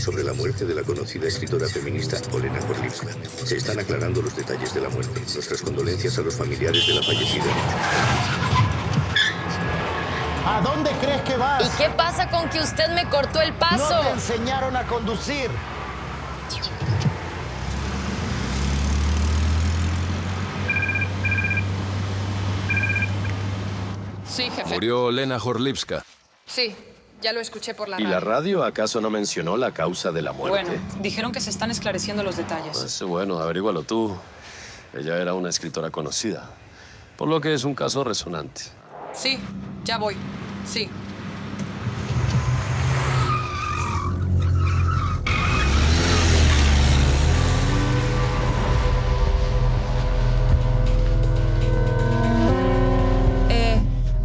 sobre la muerte de la conocida escritora feminista Olena Korlivska. Se están aclarando los detalles de la muerte. Nuestras condolencias a los familiares de la fallecida. ¿A dónde crees que vas? ¿Y qué pasa con que usted me cortó el paso? No te enseñaron a conducir. Sí, jefe. Murió Olena Korlivska. Sí, ya lo escuché por la ¿Y radio. la radio acaso no mencionó la causa de la muerte? Bueno, dijeron que se están esclareciendo los detalles. Pues bueno, averígualo tú. Ella era una escritora conocida, por lo que es un caso resonante. Sí, ya voy. Sí.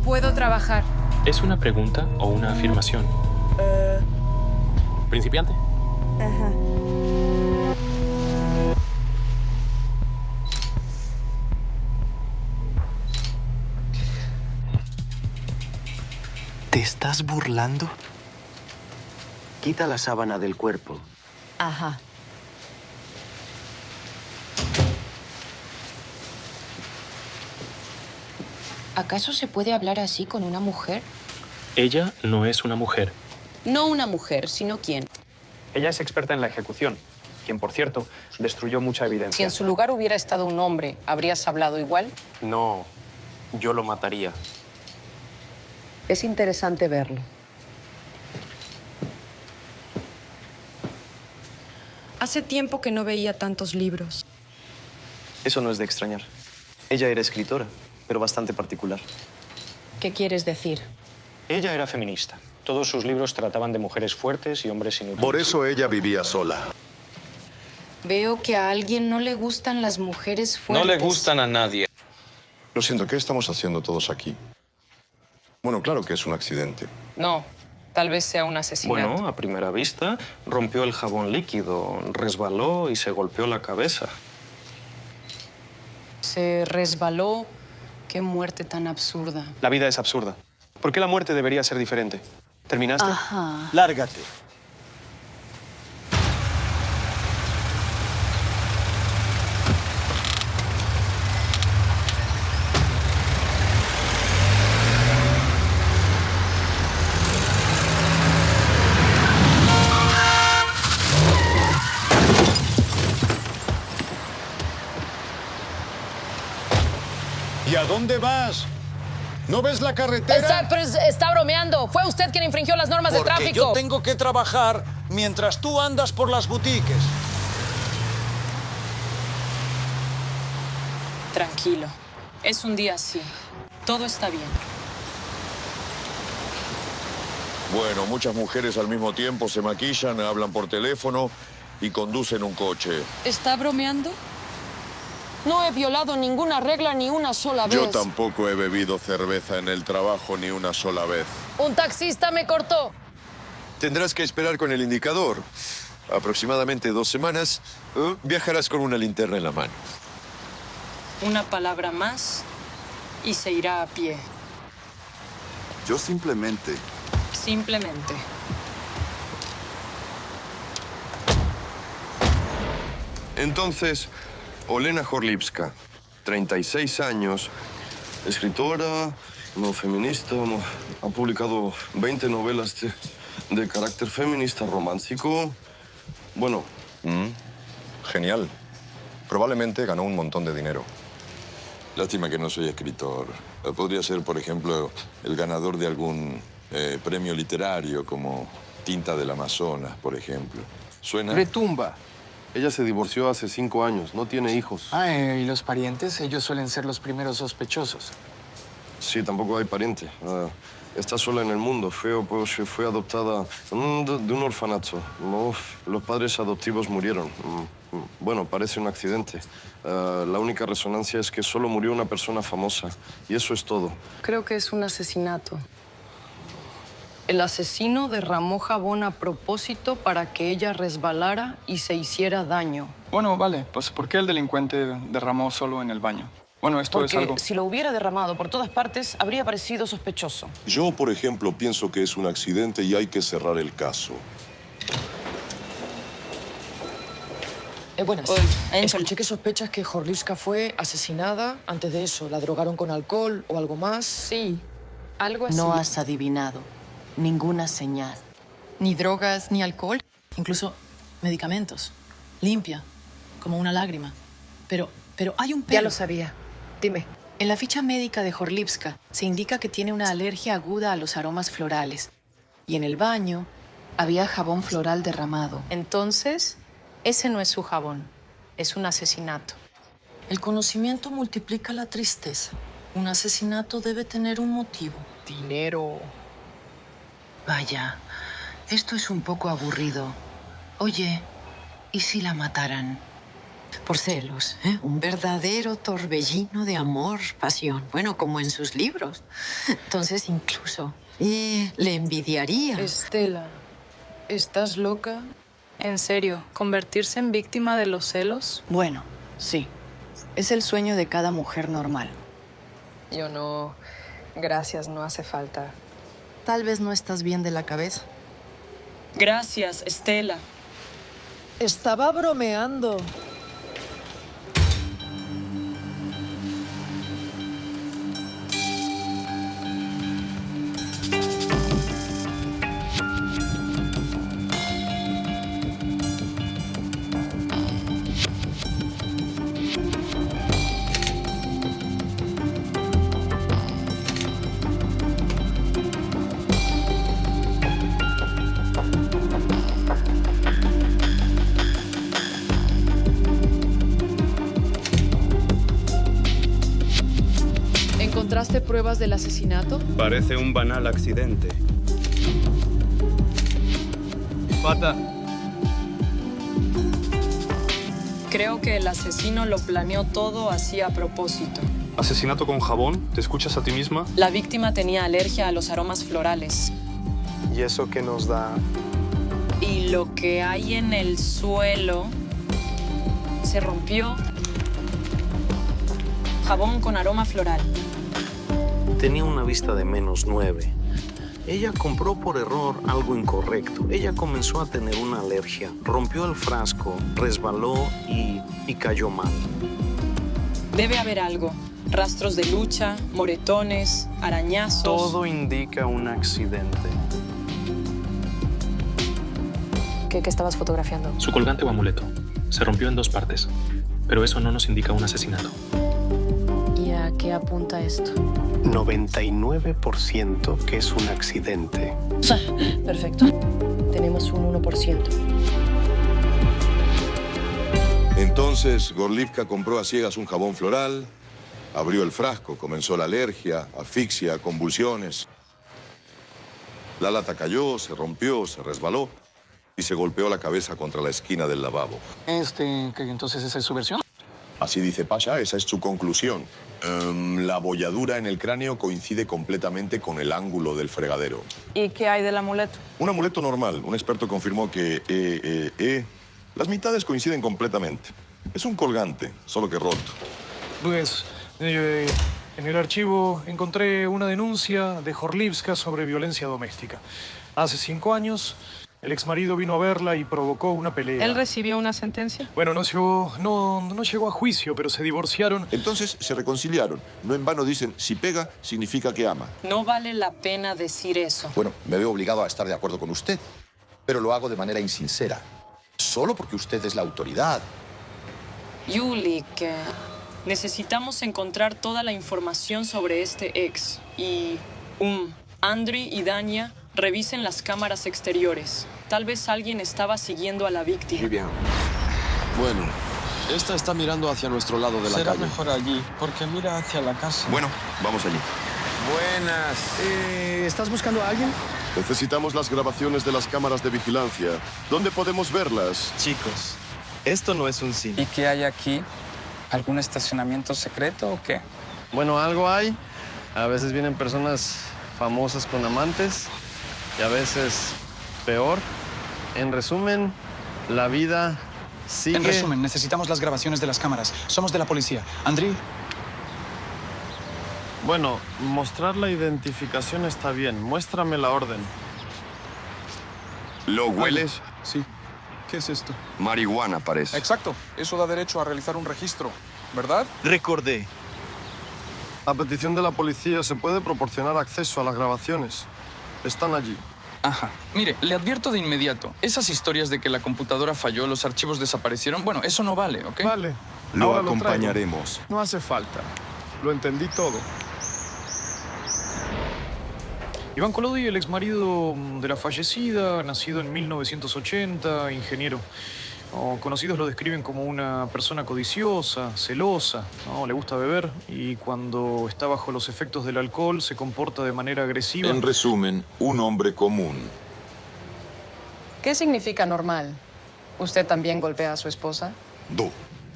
Puedo trabajar. ¿Es una pregunta o una afirmación? ¿Principiante? Ajá. ¿Te estás burlando? Quita la sábana del cuerpo. Ajá. ¿Acaso se puede hablar así con una mujer? Ella no es una mujer. No una mujer, sino quién. Ella es experta en la ejecución, quien, por cierto, destruyó mucha evidencia. Si en su lugar hubiera estado un hombre, ¿habrías hablado igual? No, yo lo mataría. Es interesante verlo. Hace tiempo que no veía tantos libros. Eso no es de extrañar. Ella era escritora, pero bastante particular. ¿Qué quieres decir? Ella era feminista. Todos sus libros trataban de mujeres fuertes y hombres inútiles. Por eso ella vivía sola. Veo que a alguien no le gustan las mujeres fuertes. No le gustan a nadie. Lo siento, ¿qué estamos haciendo todos aquí? Bueno, claro que es un accidente. No, tal vez sea un asesinato. Bueno, a primera vista, rompió el jabón líquido, resbaló y se golpeó la cabeza. Se resbaló. Qué muerte tan absurda. La vida es absurda. ¿Por qué la muerte debería ser diferente? ¿Terminaste? Ajá. Lárgate. ¿Y a dónde vas? ¿No ves la carretera? Está bromeando. Fue usted quien infringió las normas de Porque tráfico. yo tengo que trabajar mientras tú andas por las boutiques. Tranquilo. Es un día así. Todo está bien. Bueno, muchas mujeres al mismo tiempo se maquillan, hablan por teléfono y conducen un coche. ¿Está bromeando? No he violado ninguna regla ni una sola vez. Yo tampoco he bebido cerveza en el trabajo ni una sola vez. Un taxista me cortó. Tendrás que esperar con el indicador. Aproximadamente 2 semanas, viajarás con una linterna en la mano. Una palabra más y se irá a pie. Yo simplemente... Simplemente. Entonces, Olena Korlivska, 36 años, escritora, no feminista, ha publicado 20 novelas de carácter feminista romántico. Bueno. Genial. Probablemente ganó un montón de dinero. Lástima que no soy escritor. Podría ser, por ejemplo, el ganador de algún premio literario, como Tinta del Amazonas, por ejemplo. ¿Suena? Retumba. Ella se divorció hace 5 años, no tiene hijos. ¿Y los parientes? Ellos suelen ser los primeros sospechosos. Sí, tampoco hay pariente. Está sola en el mundo. Fue adoptada de un orfanato. Los padres adoptivos murieron. Bueno, parece un accidente. La única resonancia es que solo murió una persona famosa. Y eso es todo. Creo que es un asesinato. El asesino derramó jabón a propósito para que ella resbalara y se hiciera daño. Bueno, vale. Pues ¿por qué el delincuente derramó solo en el baño? Bueno, esto es algo... Porque si lo hubiera derramado por todas partes, habría parecido sospechoso. Yo, por ejemplo, pienso que es un accidente y hay que cerrar el caso. Buenas. Escuché que sospechas que Jorlivska fue asesinada. Antes de eso, ¿la drogaron con alcohol o algo más? Sí, algo así. No has adivinado ninguna señal. Ni drogas, ni alcohol. Incluso medicamentos. Limpia, como una lágrima. Pero hay un pero. Ya lo sabía. Dime. En la ficha médica de Jorlivska se indica que tiene una alergia aguda a los aromas florales. Y en el baño había jabón floral derramado. Entonces, ese no es su jabón. Es un asesinato. El conocimiento multiplica la tristeza. Un asesinato debe tener un motivo. Dinero. Vaya, esto es un poco aburrido. Oye, ¿y si la mataran? Por celos, ¿eh? Un verdadero torbellino de amor, pasión. Bueno, como en sus libros. Entonces, incluso le envidiaría. Estela, ¿estás loca? ¿En serio? ¿Convertirse en víctima de los celos? Bueno, sí. Es el sueño de cada mujer normal. Yo no. Gracias, no hace falta. Tal vez no estás bien de la cabeza. Gracias, Estela. Estaba bromeando. ¿Encontraste pruebas del asesinato? Parece un banal accidente. Pata. Creo que el asesino lo planeó todo así a propósito. ¿Asesinato con jabón? ¿Te escuchas a ti misma? La víctima tenía alergia a los aromas florales. ¿Y eso qué nos da? Y lo que hay en el suelo se rompió. Jabón con aroma floral. Tenía una vista de -9. Ella compró por error algo incorrecto. Ella comenzó a tener una alergia, rompió el frasco, resbaló y cayó mal. Debe haber algo. Rastros de lucha, moretones, arañazos. Todo indica un accidente. ¿Qué estabas fotografiando? Su colgante o amuleto. Se rompió en 2 partes. Pero eso no nos indica un asesinato. ¿Y a qué apunta esto? 99% que es un accidente. Perfecto. Tenemos un 1%. Entonces, Gorlivka compró a ciegas un jabón floral, abrió el frasco, comenzó la alergia, asfixia, convulsiones. La lata cayó, se rompió, se resbaló y se golpeó la cabeza contra la esquina del lavabo. ¿Que entonces esa es su versión? Así dice Pasha, esa es su conclusión. La abolladura en el cráneo coincide completamente con el ángulo del fregadero. ¿Y qué hay del amuleto? Un amuleto normal. Un experto confirmó que las mitades coinciden completamente. Es un colgante, solo que roto. Pues, en el archivo encontré una denuncia de Jorlivska sobre violencia doméstica. Hace 5 años, el exmarido vino a verla y provocó una pelea. ¿Él recibió una sentencia? Bueno, no llegó a juicio, pero se divorciaron. Entonces se reconciliaron. No en vano dicen, si pega, significa que ama. No vale la pena decir eso. Bueno, me veo obligado a estar de acuerdo con usted, pero lo hago de manera insincera. Solo porque usted es la autoridad. Yulik, necesitamos encontrar toda la información sobre este ex. Y Andriy y Dania revisen las cámaras exteriores. Tal vez alguien estaba siguiendo a la víctima. Muy bien. Bueno, esta está mirando hacia nuestro lado de la Será calle. mejor allí, porque mira hacia la casa. Bueno, vamos allí. Buenas. ¿Estás buscando a alguien? Necesitamos las grabaciones de las cámaras de vigilancia. ¿Dónde podemos verlas? Chicos, esto no es un cine. ¿Y qué hay aquí? ¿Algún estacionamiento secreto o qué? Bueno, algo hay. A veces vienen personas famosas con amantes y a veces peor. En resumen, la vida sigue... En resumen, necesitamos las grabaciones de las cámaras. Somos de la policía. Andriy. Bueno, mostrar la identificación está bien. Muéstrame la orden. ¿Lo hueles? Sí. ¿Qué es esto? Marihuana, parece. Exacto. Eso da derecho a realizar un registro, ¿verdad? Recordé. A petición de la policía se puede proporcionar acceso a las grabaciones. Están allí. Ajá. Mire, le advierto de inmediato. Esas historias de que la computadora falló, los archivos desaparecieron, bueno, eso no vale, ¿ok? Vale. Lo Ahora acompañaremos. No hace falta. Lo entendí todo. Iván Collodi, el exmarido de la fallecida, nacido en 1980, ingeniero. Conocidos lo describen como una persona codiciosa, celosa, ¿no? Le gusta beber y cuando está bajo los efectos del alcohol se comporta de manera agresiva. En resumen, un hombre común. ¿Qué significa normal? ¿Usted también golpea a su esposa? No,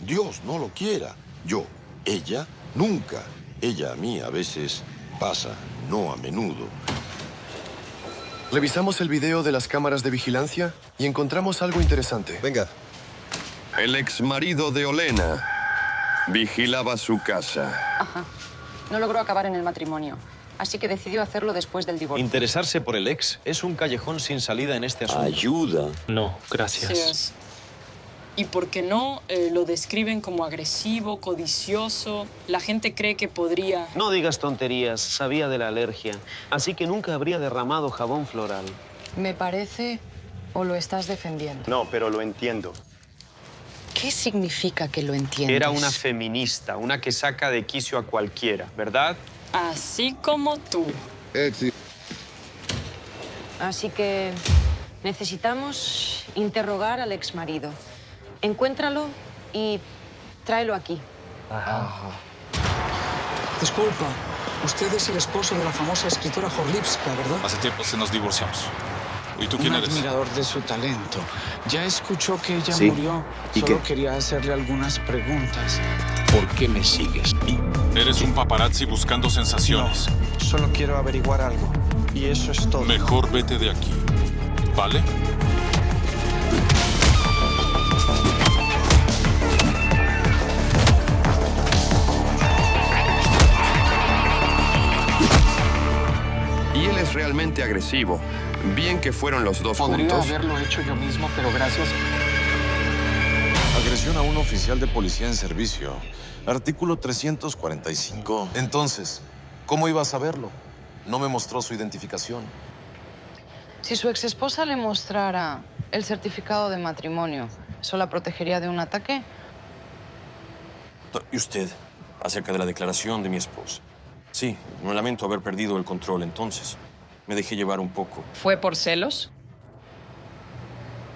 Dios no lo quiera. Yo, ella, nunca. Ella a mí a veces pasa, no a menudo. Revisamos el video de las cámaras de vigilancia y encontramos algo interesante. Venga. El exmarido de Olena vigilaba su casa. Ajá. No logró acabar en el matrimonio, así que decidió hacerlo después del divorcio. Interesarse por el ex es un callejón sin salida en este asunto. Ayuda. No, gracias. Gracias. ¿Y por qué no lo describen como agresivo, codicioso? La gente cree que podría... No digas tonterías, sabía de la alergia, así que nunca habría derramado jabón floral. Me parece, o lo estás defendiendo. No, pero lo entiendo. ¿Qué significa que lo entiendes? Era una feminista, una que saca de quicio a cualquiera, ¿verdad? Así como tú. Así que necesitamos interrogar al exmarido. Encuéntralo y tráelo aquí. Disculpa, usted es el esposo de la famosa escritora Jorlipska, ¿verdad? Hace tiempo que nos divorciamos. ¿Y tú quién eres? Un admirador de su talento. Ya escuchó que ella Sí. murió. ¿Y Solo qué? quería hacerle algunas preguntas. ¿Por qué me sigues? Eres un paparazzi buscando sensaciones. Solo quiero averiguar algo. Y eso es todo. Mejor vete de aquí. ¿Vale? Y él es realmente agresivo. Bien que fueron los dos Podría juntos. haberlo hecho yo mismo, pero gracias. Agresión a un oficial de policía en servicio. Artículo 345. Entonces, ¿cómo iba a saberlo? No me mostró su identificación. Si su exesposa le mostrara el certificado de matrimonio, ¿eso la protegería de un ataque? ¿Y usted? Acerca de la declaración de mi esposa. Sí, no lamento haber perdido el control entonces. Me dejé llevar un poco. ¿Fue por celos?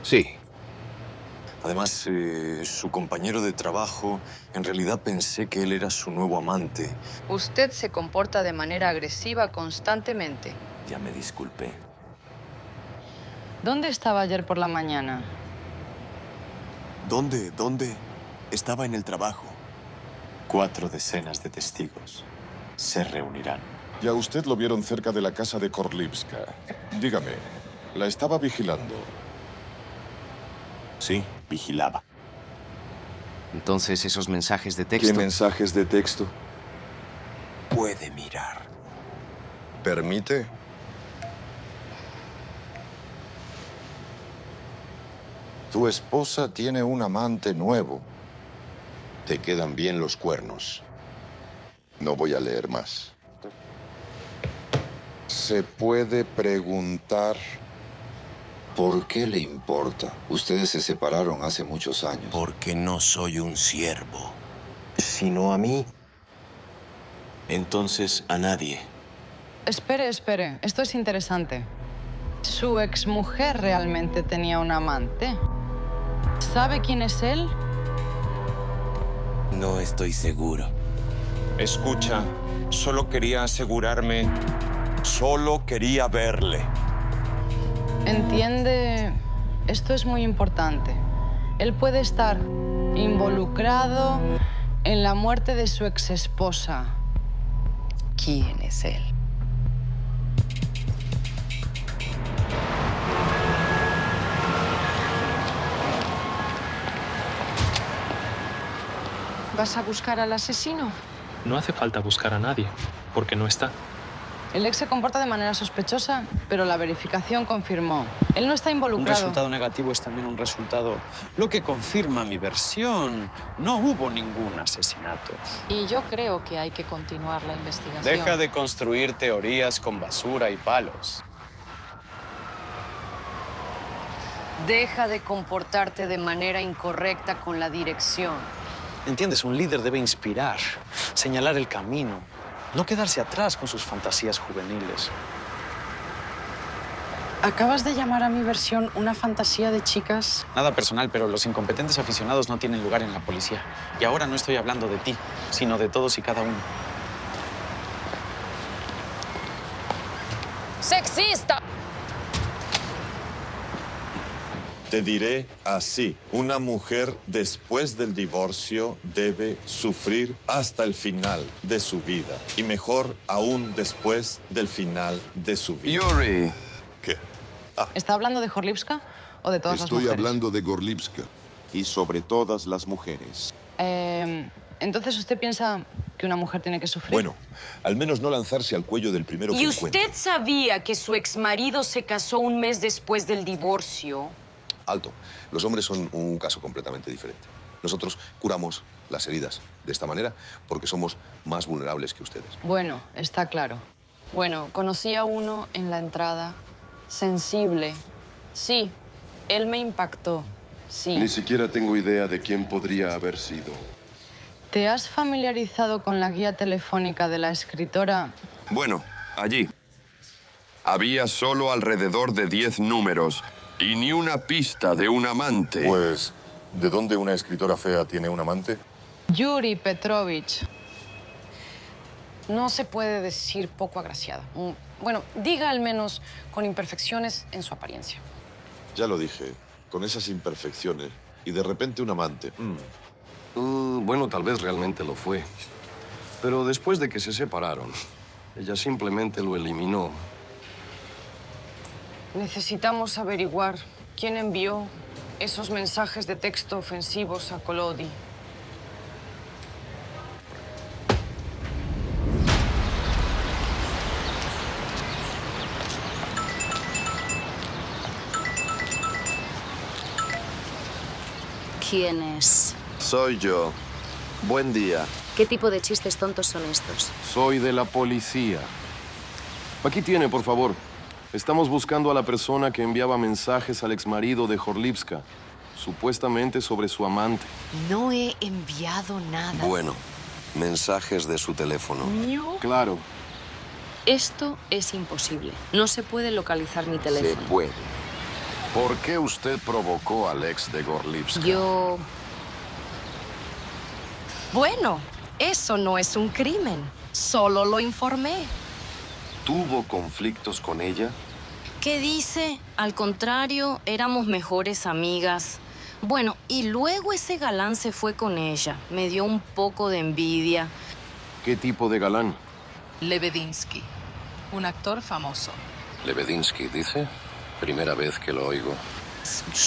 Sí. Además, su compañero de trabajo, en realidad pensé que él era su nuevo amante. Usted se comporta de manera agresiva constantemente. Ya me disculpé. ¿Dónde estaba ayer por la mañana? ¿Dónde? Estaba en el trabajo. 4 decenas de testigos se reunirán. Y a usted lo vieron cerca de la casa de Korlipska. Dígame, ¿la estaba vigilando? Sí, vigilaba. Entonces, esos mensajes de texto... ¿Qué mensajes de texto? Puede mirar. ¿Permite? Tu esposa tiene un amante nuevo. Te quedan bien los cuernos. No voy a leer más. Se puede preguntar... ¿Por qué le importa? Ustedes se separaron hace muchos años. Porque no soy un siervo. Sino a mí. Entonces a nadie. Espere. Esto es interesante. ¿Su exmujer realmente tenía un amante? ¿Sabe quién es él? No estoy seguro. Escucha, solo quería asegurarme. Solo quería verle. Entiende, esto es muy importante. Él puede estar involucrado en la muerte de su exesposa. ¿Quién es él? ¿Vas a buscar al asesino? No hace falta buscar a nadie, porque no está. El ex se comporta de manera sospechosa, pero la verificación confirmó. Él no está Un involucrado. resultado negativo es también un resultado, lo que confirma mi versión. No hubo ningún asesinato. Y yo creo que hay que continuar la investigación. Deja de construir teorías con basura y palos. Deja de comportarte de manera incorrecta con la dirección. ¿Entiendes? Un líder debe inspirar, señalar el camino, no quedarse atrás con sus fantasías juveniles. ¿Acabas de llamar a mi versión una fantasía de chicas? Nada personal, pero los incompetentes aficionados no tienen lugar en la policía. Y ahora no estoy hablando de ti, sino de todos y cada uno. ¡Sexista! Te diré así, una mujer después del divorcio debe sufrir hasta el final de su vida. Y mejor aún después del final de su vida. Yuri. ¿Qué? ¿Está hablando de Jorlipska o de todas las mujeres? Estoy hablando de Gorlipska y sobre todas las mujeres. Entonces, ¿usted piensa que una mujer tiene que sufrir? Bueno, al menos no lanzarse al cuello del primero que ¿Y encuentre. usted sabía que su exmarido se casó un mes después del divorcio? Alto. Los hombres son un caso completamente diferente. Nosotros curamos las heridas de esta manera porque somos más vulnerables que ustedes. Bueno, está claro. Bueno, conocí a uno en la entrada, sensible. Sí, él me impactó. Sí. Ni siquiera tengo idea de quién podría haber sido. ¿Te has familiarizado con la guía telefónica de la escritora? Bueno, allí. Había solo alrededor de 10 números y ni una pista de un amante. Pues, ¿de dónde una escritora fea tiene un amante? Yuri Petrovich. No se puede decir poco agraciada. Bueno, diga al menos con imperfecciones en su apariencia. Ya lo dije, con esas imperfecciones y de repente un amante. Bueno, tal vez realmente lo fue. Pero después de que se separaron, ella simplemente lo eliminó. Necesitamos averiguar quién envió esos mensajes de texto ofensivos a Kolodi. ¿Quién es? Soy yo. Buen día. ¿Qué tipo de chistes tontos son estos? Soy de la policía. Aquí tiene, por favor. Estamos buscando a la persona que enviaba mensajes al exmarido de Jorlipska, supuestamente sobre su amante. No he enviado nada. Bueno, mensajes de su teléfono. ¿No? Claro. Esto es imposible. No se puede localizar mi teléfono. Se puede. ¿Por qué usted provocó al ex de Gorlipska? Yo... Bueno, eso no es un crimen. Solo lo informé. ¿Tuvo conflictos con ella? ¿Qué dice? Al contrario, éramos mejores amigas. Bueno, y luego ese galán se fue con ella. Me dio un poco de envidia. ¿Qué tipo de galán? Lebedinsky, un actor famoso. Lebedinsky, dice. Primera vez que lo oigo.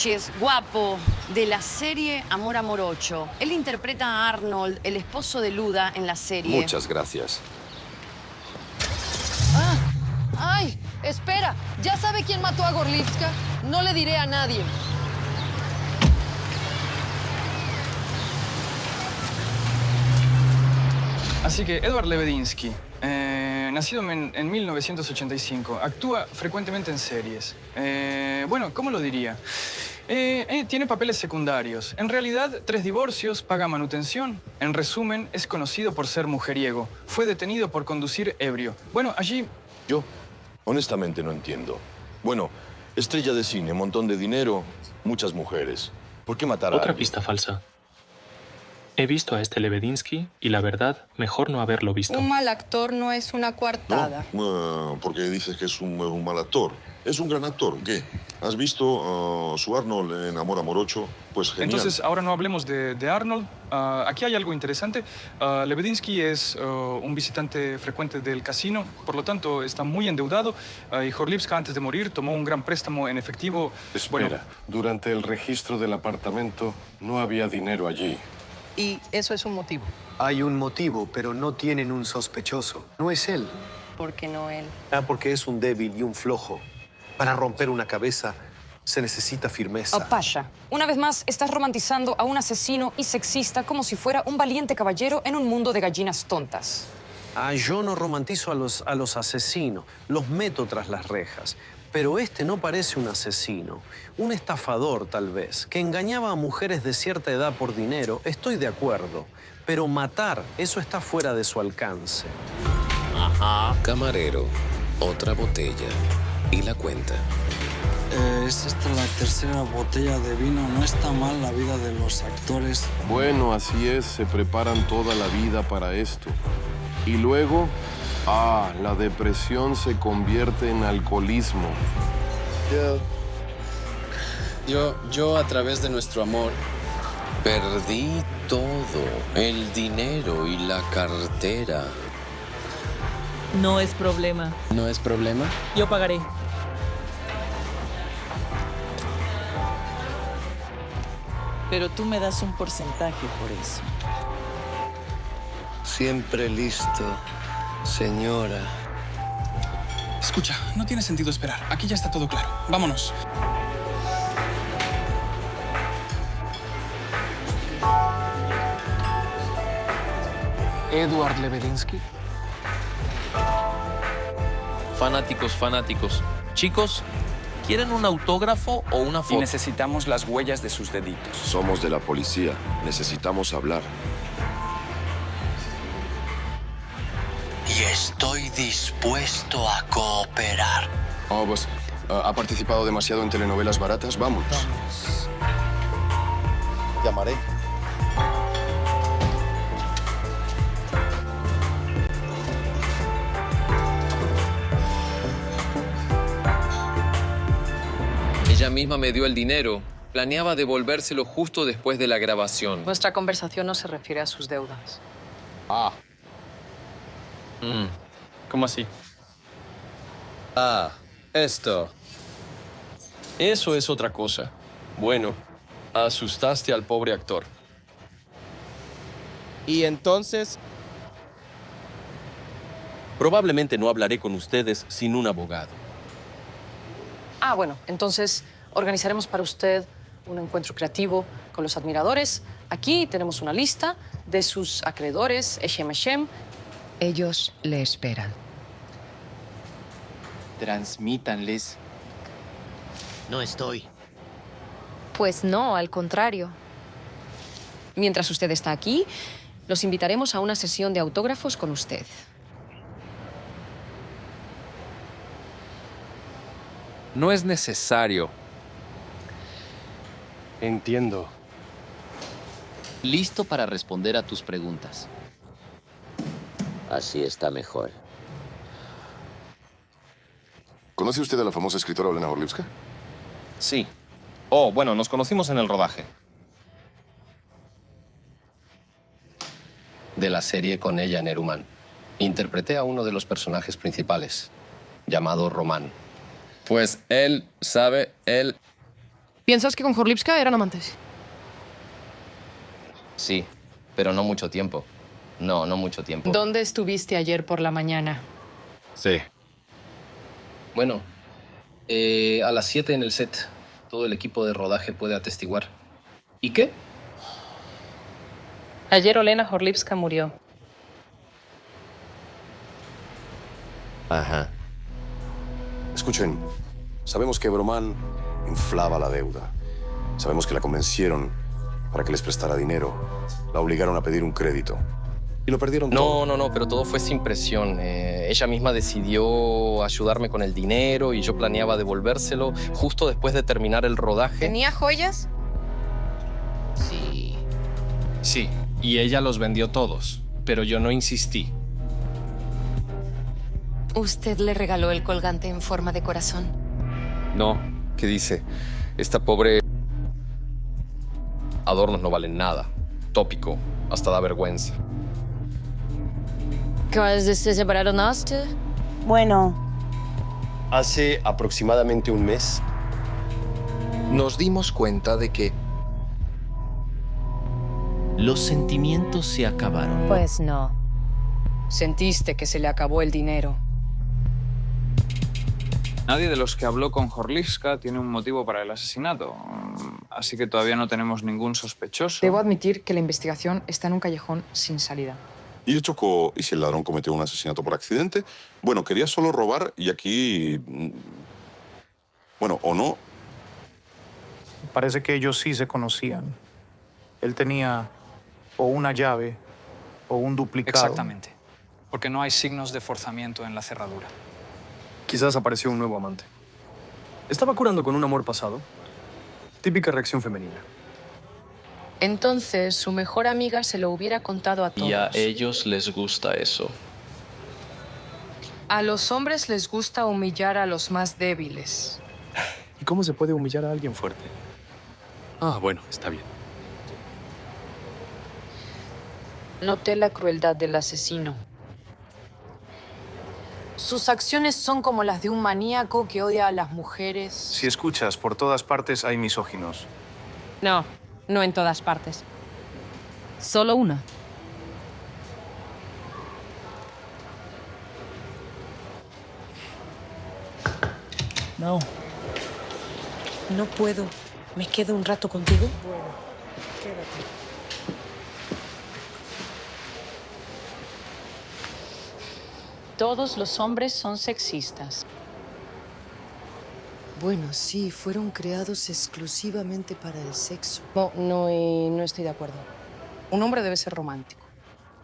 Es guapo, de la serie Amor Amor 8. Él interpreta a Arnold, el esposo de Luda, en la serie. Muchas gracias. ¡Ay! Espera, ¿ya sabe quién mató a Gorlipska? No le diré a nadie. Así que Edward Lebedinsky, nacido en 1985, actúa frecuentemente en series. Bueno, ¿cómo lo diría? Tiene papeles secundarios. En realidad, 3 divorcios, paga manutención. En resumen, es conocido por ser mujeriego. Fue detenido por conducir ebrio. Bueno, allí... Yo, honestamente, no entiendo. Bueno, estrella de cine, montón de dinero, muchas mujeres. ¿Por qué matar a Otra alguien? pista falsa. He visto a este Lebedinsky y la verdad, mejor no haberlo visto. Un mal actor no es una coartada. Porque dices que es un mal actor. Es un gran actor. ¿Qué? ¿Has visto su Arnold en Amor Amor 8? Pues genial. Entonces, ahora no hablemos de Arnold. Aquí hay algo interesante. Lebedinsky es un visitante frecuente del casino, por lo tanto, está muy endeudado. Y Jorlipska, antes de morir, tomó un gran préstamo en efectivo. Espera, durante el registro del apartamento no había dinero allí. Y eso es un motivo. Hay un motivo, pero no tienen un sospechoso. No es él. ¿Por qué no él? Porque es un débil y un flojo. Para romper una cabeza se necesita firmeza. Oh, Pasha, una vez más estás romantizando a un asesino y sexista como si fuera un valiente caballero en un mundo de gallinas tontas. Yo no romantizo a los asesinos, los meto tras las rejas. Pero este no parece un asesino, un estafador tal vez, que engañaba a mujeres de cierta edad por dinero, estoy de acuerdo. Pero matar, eso está fuera de su alcance. Ajá. Camarero, otra botella y la cuenta. Es esta la tercera botella de vino. No está mal la vida de los actores. Bueno, así es, se preparan toda la vida para esto. Y luego, la depresión se convierte en alcoholismo. Yo a través de nuestro amor perdí todo, el dinero y la cartera. No es problema. ¿No es problema? Yo pagaré. Pero tú me das un porcentaje por eso. Siempre listo, señora. Escucha, no tiene sentido esperar. Aquí ya está todo claro. Vámonos. Edward Lebedinsky. Fanáticos. Chicos, ¿quieren un autógrafo o una foto? Y necesitamos las huellas de sus deditos. Somos de la policía. Necesitamos hablar. Y estoy dispuesto a cooperar. Pues ha participado demasiado en telenovelas baratas. Vamos. Llamaré. Ella misma me dio el dinero. Planeaba devolvérselo justo después de la grabación. Nuestra conversación no se refiere a sus deudas. ¿Cómo así? Esto. Eso es otra cosa. Bueno, asustaste al pobre actor. Y entonces... Probablemente no hablaré con ustedes sin un abogado. Bueno, entonces organizaremos para usted un encuentro creativo con los admiradores. Aquí tenemos una lista de sus acreedores, Eshem. Ellos le esperan. Transmítanles. No estoy. Pues no, al contrario. Mientras usted está aquí, los invitaremos a una sesión de autógrafos con usted. No es necesario. Entiendo. Listo para responder a tus preguntas. Así está mejor. ¿Conoce usted a la famosa escritora Olena Gorlivska? Sí. Bueno, nos conocimos en el rodaje. De la serie con ella, Neruman. Interpreté a uno de los personajes principales, llamado Román. Pues él sabe, ¿Piensas que con Gorlivska eran amantes? Sí, pero no mucho tiempo. No mucho tiempo. ¿Dónde estuviste ayer por la mañana? Sí. Bueno, a las 7 en el set. Todo el equipo de rodaje puede atestiguar. ¿Y qué? Ayer Olena Gorlivska murió. Ajá. Escuchen, sabemos que Bromán inflaba la deuda. Sabemos que la convencieron para que les prestara dinero. La obligaron a pedir un crédito. Y lo perdieron todo. No, pero todo fue sin presión. Ella misma decidió ayudarme con el dinero y yo planeaba devolvérselo justo después de terminar el rodaje. ¿Tenía joyas? Sí, y ella los vendió todos, pero yo no insistí. ¿Usted le regaló el colgante en forma de corazón? No, ¿qué dice? Esta pobre... Adornos no valen nada. Tópico, hasta da vergüenza. ¿Cuándo se separaron? Bueno. Hace aproximadamente un mes nos dimos cuenta de que Los sentimientos se acabaron. Pues no. Sentiste que se le acabó el dinero. Nadie de los que habló con Horlivska tiene un motivo para el asesinato, así que todavía no tenemos ningún sospechoso. Debo admitir que la investigación está en un callejón sin salida. ¿Y ¿Y si el ladrón cometió un asesinato por accidente? Bueno, quería solo robar y aquí... Bueno, o no. Parece que ellos sí se conocían. Él tenía o una llave o un duplicado. Exactamente. Porque no hay signos de forzamiento en la cerradura. Quizás apareció un nuevo amante. Estaba curando con un amor pasado. Típica reacción femenina. Entonces, su mejor amiga se lo hubiera contado a todos. Y a ellos les gusta eso. A los hombres les gusta humillar a los más débiles. ¿Y cómo se puede humillar a alguien fuerte? Ah, bueno, está bien. Noté la crueldad del asesino. Sus acciones son como las de un maníaco que odia a las mujeres. Si escuchas, por todas partes hay misóginos. No, no en todas partes. Solo una. No. No puedo. ¿Me quedo un rato contigo? Bueno, quédate. Todos los hombres son sexistas. Bueno, sí, fueron creados exclusivamente para el sexo. No estoy de acuerdo. Un hombre debe ser romántico.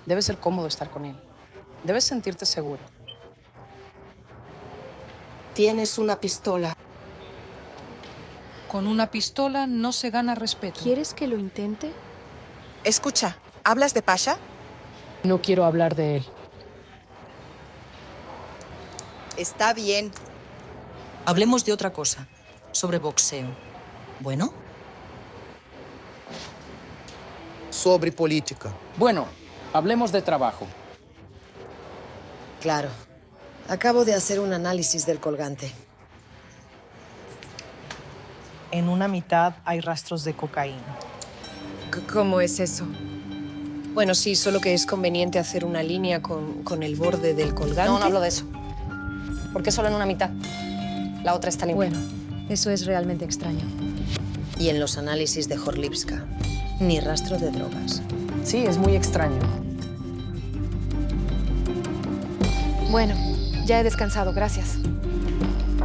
Debe ser cómodo estar con él. Debes sentirte seguro. Tienes una pistola. Con una pistola no se gana respeto. ¿Quieres que lo intente? Escucha, ¿hablas de Pasha? No quiero hablar de él. Está bien. Hablemos de otra cosa, sobre boxeo. ¿Bueno? Sobre política. Bueno, hablemos de trabajo. Claro. Acabo de hacer un análisis del colgante. En una mitad hay rastros de cocaína. ¿Cómo es eso? Bueno, sí, solo que es conveniente hacer una línea con el borde del colgante. No hablo de eso. ¿Por qué solo en una mitad? La otra está limpia. Bueno, eso es realmente extraño. Y en los análisis de Horlivska, ni rastro de drogas. Sí, es muy extraño. Bueno, ya he descansado, gracias.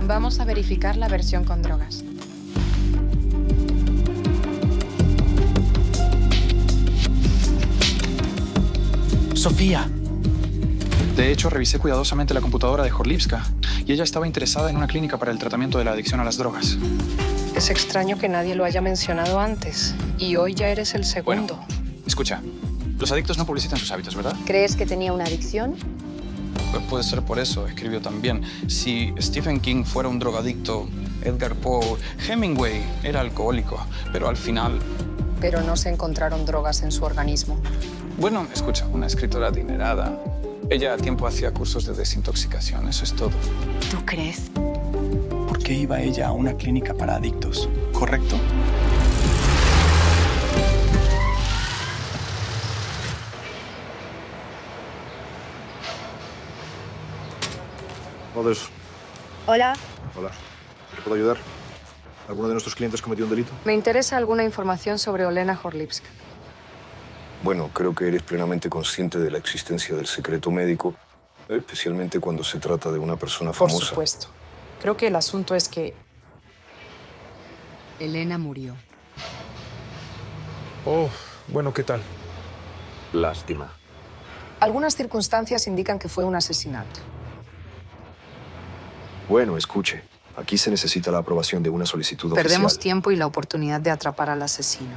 Vamos a verificar la versión con drogas. Sofía. De hecho, revisé cuidadosamente la computadora de Horlivska y ella estaba interesada en una clínica para el tratamiento de la adicción a las drogas. Es extraño que nadie lo haya mencionado antes. Y hoy ya eres el segundo. Bueno, escucha, los adictos no publicitan sus hábitos, ¿verdad? ¿Crees que tenía una adicción? Pues puede ser por eso, escribió también. Si Stephen King fuera un drogadicto, Edgar Poe, Hemingway era alcohólico, pero al final... Pero no se encontraron drogas en su organismo. Bueno, escucha, una escritora adinerada. Ella a tiempo hacía cursos de desintoxicación, eso es todo. ¿Tú crees? ¿Por qué iba ella a una clínica para adictos? ¿Correcto? Mothers. Hola. Hola. ¿Te puedo ayudar? ¿Alguno de nuestros clientes cometió un delito? Me interesa alguna información sobre Olena Horlivska. Bueno, creo que eres plenamente consciente de la existencia del secreto médico, especialmente cuando se trata de una persona famosa. Por supuesto. Creo que el asunto es que... Elena murió. Oh, bueno, ¿qué tal? Lástima. Algunas circunstancias indican que fue un asesinato. Bueno, escuche. Aquí se necesita la aprobación de una solicitud Perdemos oficial. tiempo y la oportunidad de atrapar al asesino.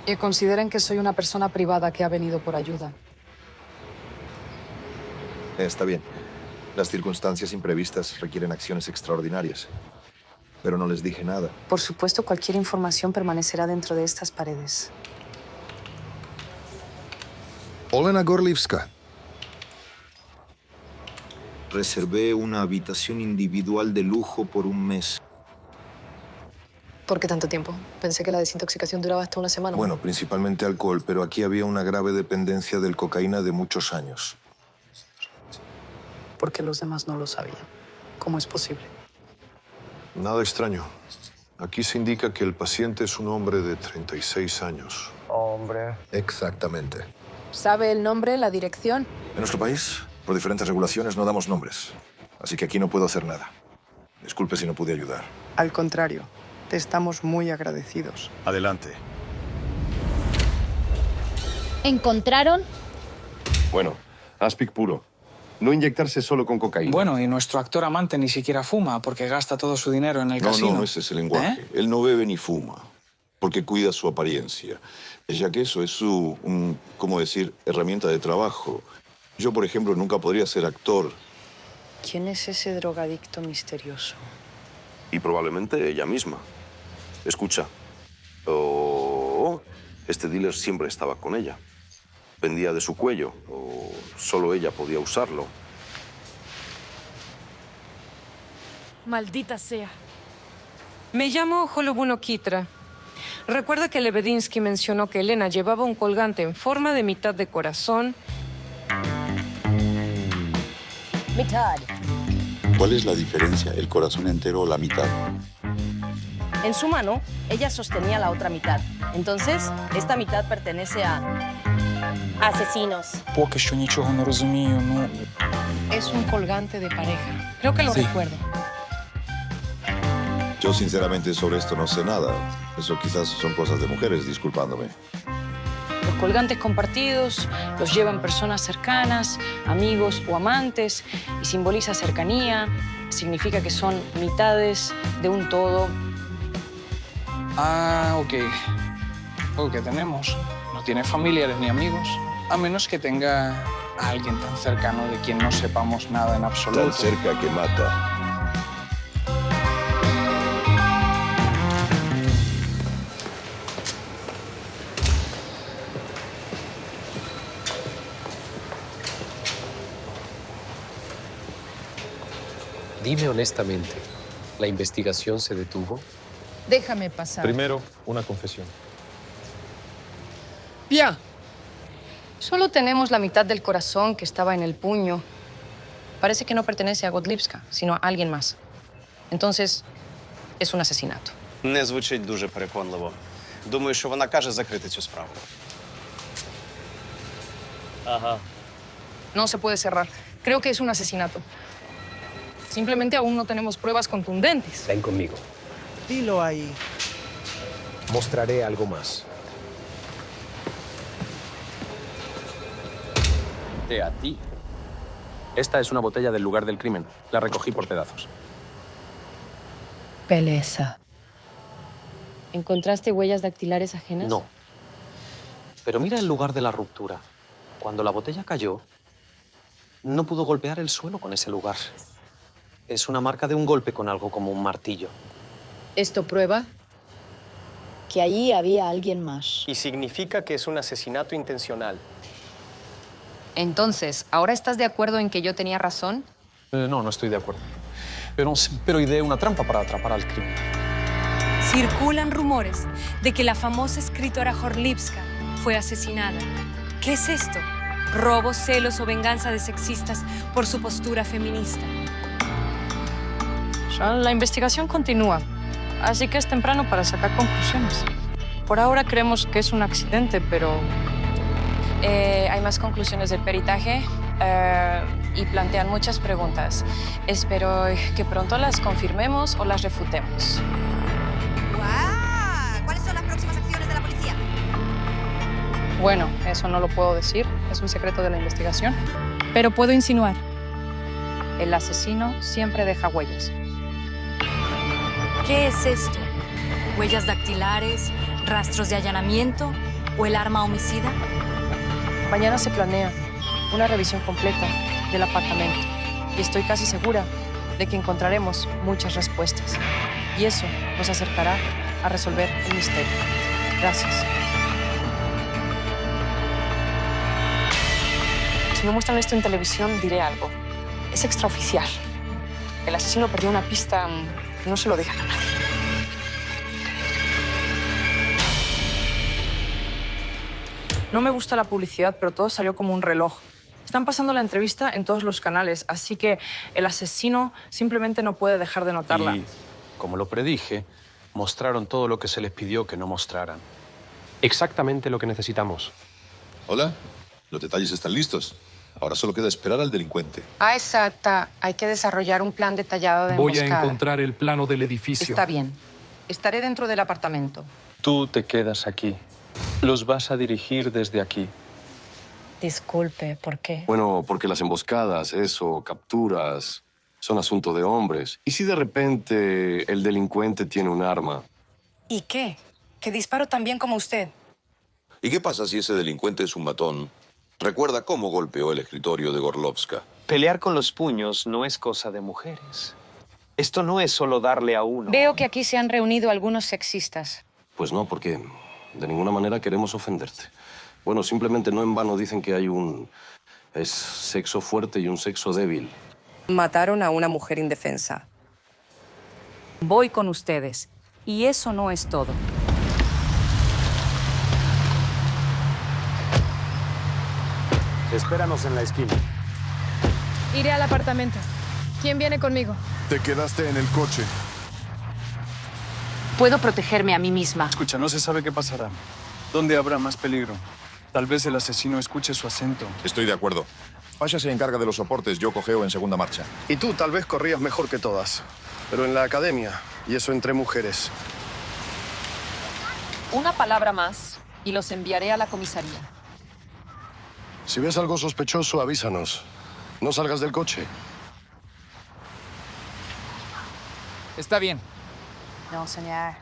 Y consideren que soy una persona privada que ha venido por ayuda. Está bien. Las circunstancias imprevistas requieren acciones extraordinarias. Pero no les dije nada. Por supuesto, cualquier información permanecerá dentro de estas paredes. Olena Horlivska. Reservé una habitación individual de lujo por un mes. ¿Por qué tanto tiempo? Pensé que la desintoxicación duraba hasta una semana. Bueno, principalmente alcohol, pero aquí había una grave dependencia del cocaína de muchos años. Porque los demás no lo sabían. ¿Cómo es posible? Nada extraño. Aquí se indica que el paciente es un hombre de 36 años. Hombre. Exactamente. ¿Sabe el nombre, la dirección? En nuestro país, por diferentes regulaciones, no damos nombres. Así que aquí no puedo hacer nada. Disculpe si no pude ayudar. Al contrario, te estamos muy agradecidos. Adelante. ¿Encontraron? Bueno, aspic puro. No inyectarse solo con cocaína. Bueno, y nuestro actor amante ni siquiera fuma porque gasta todo su dinero en el casino. No, ese es el lenguaje. Él no bebe ni fuma porque cuida su apariencia, ya que eso es su, ¿cómo decir?, herramienta de trabajo. Yo, por ejemplo, nunca podría ser actor. ¿Quién es ese drogadicto misterioso? Y probablemente ella misma. Escucha. Este dealer siempre estaba con ella. Pendía de su cuello, o solo ella podía usarlo. Maldita sea. Me llamo Holobuno Kitra. Recuerda que Lebedinsky mencionó que Elena llevaba un colgante en forma de mitad de corazón. Mitad. ¿Cuál es la diferencia, el corazón entero o la mitad? En su mano, ella sostenía la otra mitad. Entonces, esta mitad pertenece a asesinos. Поки що нічого не розумію, ну... Es un colgante de pareja. Creo que lo recuerdo. Yo, sinceramente, sobre esto no sé nada. Eso quizás son cosas de mujeres, disculpándome. Los colgantes compartidos los llevan personas cercanas, amigos o amantes, y simboliza cercanía, significa que son mitades de un todo. Ah, ok. Lo que tenemos. No tiene familiares ni amigos, a menos que tenga a alguien tan cercano de quien no sepamos nada en absoluto. Tan cerca que mata. Dime honestamente, ¿la investigación se detuvo? Déjame pasar. Primero, una confesión. Bien. Solo tenemos la mitad del corazón que estaba en el puño. Parece que no pertenece a Godlipska, sino a alguien más. Entonces, es un asesinato. Не звучить дуже переконливо. Думаю, що вона каже закрити цю справу. Ajá. No se puede cerrar. Creo que es un asesinato. Simplemente aún no tenemos pruebas contundentes. Ven conmigo. Dilo ahí. Mostraré algo más. A ti. Esta es una botella del lugar del crimen. La recogí por pedazos. Beleza. ¿Encontraste huellas dactilares ajenas? No. Pero mira el lugar de la ruptura. Cuando la botella cayó, no pudo golpear el suelo con ese lugar. Es una marca de un golpe con algo como un martillo. Esto prueba Que allí había alguien más. Y significa que es un asesinato intencional. Entonces, ¿ahora estás de acuerdo en que yo tenía razón? No, no estoy de acuerdo. Pero ideé una trampa para atrapar al crimen. Circulan rumores de que la famosa escritora Gorlipska fue asesinada. ¿Qué es esto? ¿Robo, celos o venganza de sexistas por su postura feminista? La investigación continúa, así que es temprano para sacar conclusiones. Por ahora creemos que es un accidente, pero... hay más conclusiones del peritaje y plantean muchas preguntas. Espero que pronto las confirmemos o las refutemos. ¿Cuáles son las próximas acciones de la policía? Bueno, eso no lo puedo decir. Es un secreto de la investigación. Pero puedo insinuar. El asesino siempre deja huellas. ¿Qué es esto? ¿Huellas dactilares, rastros de allanamiento o el arma homicida? Mañana se planea una revisión completa del apartamento y estoy casi segura de que encontraremos muchas respuestas. Y eso nos acercará a resolver el misterio. Gracias. Si me muestran esto en televisión, diré algo. Es extraoficial. El asesino perdió una pista, no se lo dejan a nadie. No me gusta la publicidad, pero todo salió como un reloj. Están pasando la entrevista en todos los canales, así que el asesino simplemente no puede dejar de notarla. Y, como lo predije, mostraron todo lo que se les pidió que no mostraran. Exactamente lo que necesitamos. Hola, los detalles están listos. Ahora solo queda esperar al delincuente. Ah, exacta. Hay que desarrollar un plan detallado de Voy emboscada. a encontrar el plano del edificio. Está bien. Estaré dentro del apartamento. Tú te quedas aquí. Los vas a dirigir desde aquí. Disculpe, ¿por qué? Bueno, porque las emboscadas, capturas, son asunto de hombres. ¿Y si de repente el delincuente tiene un arma? ¿Y qué? Que disparo tan bien como usted. ¿Y qué pasa si ese delincuente es un matón? Recuerda cómo golpeó el escritorio de Gorlovska. Pelear con los puños no es cosa de mujeres. Esto no es solo darle a uno. Veo que aquí se han reunido algunos sexistas. Pues no, porque de ninguna manera queremos ofenderte. Bueno, simplemente no en vano dicen que hay es sexo fuerte y un sexo débil. Mataron a una mujer indefensa. Voy con ustedes. Y eso no es todo. Espéranos en la esquina. Iré al apartamento. ¿Quién viene conmigo? Te quedaste en el coche. Puedo protegerme a mí misma. Escucha, no se sabe qué pasará. ¿Dónde habrá más peligro? Tal vez el asesino escuche su acento. Estoy de acuerdo. Pasha se encarga de los soportes, yo cojeo en segunda marcha. Y tú tal vez corrías mejor que todas. Pero en la academia, y eso entre mujeres. Una palabra más y los enviaré a la comisaría. Si ves algo sospechoso, avísanos. No salgas del coche. Está bien. No, señor.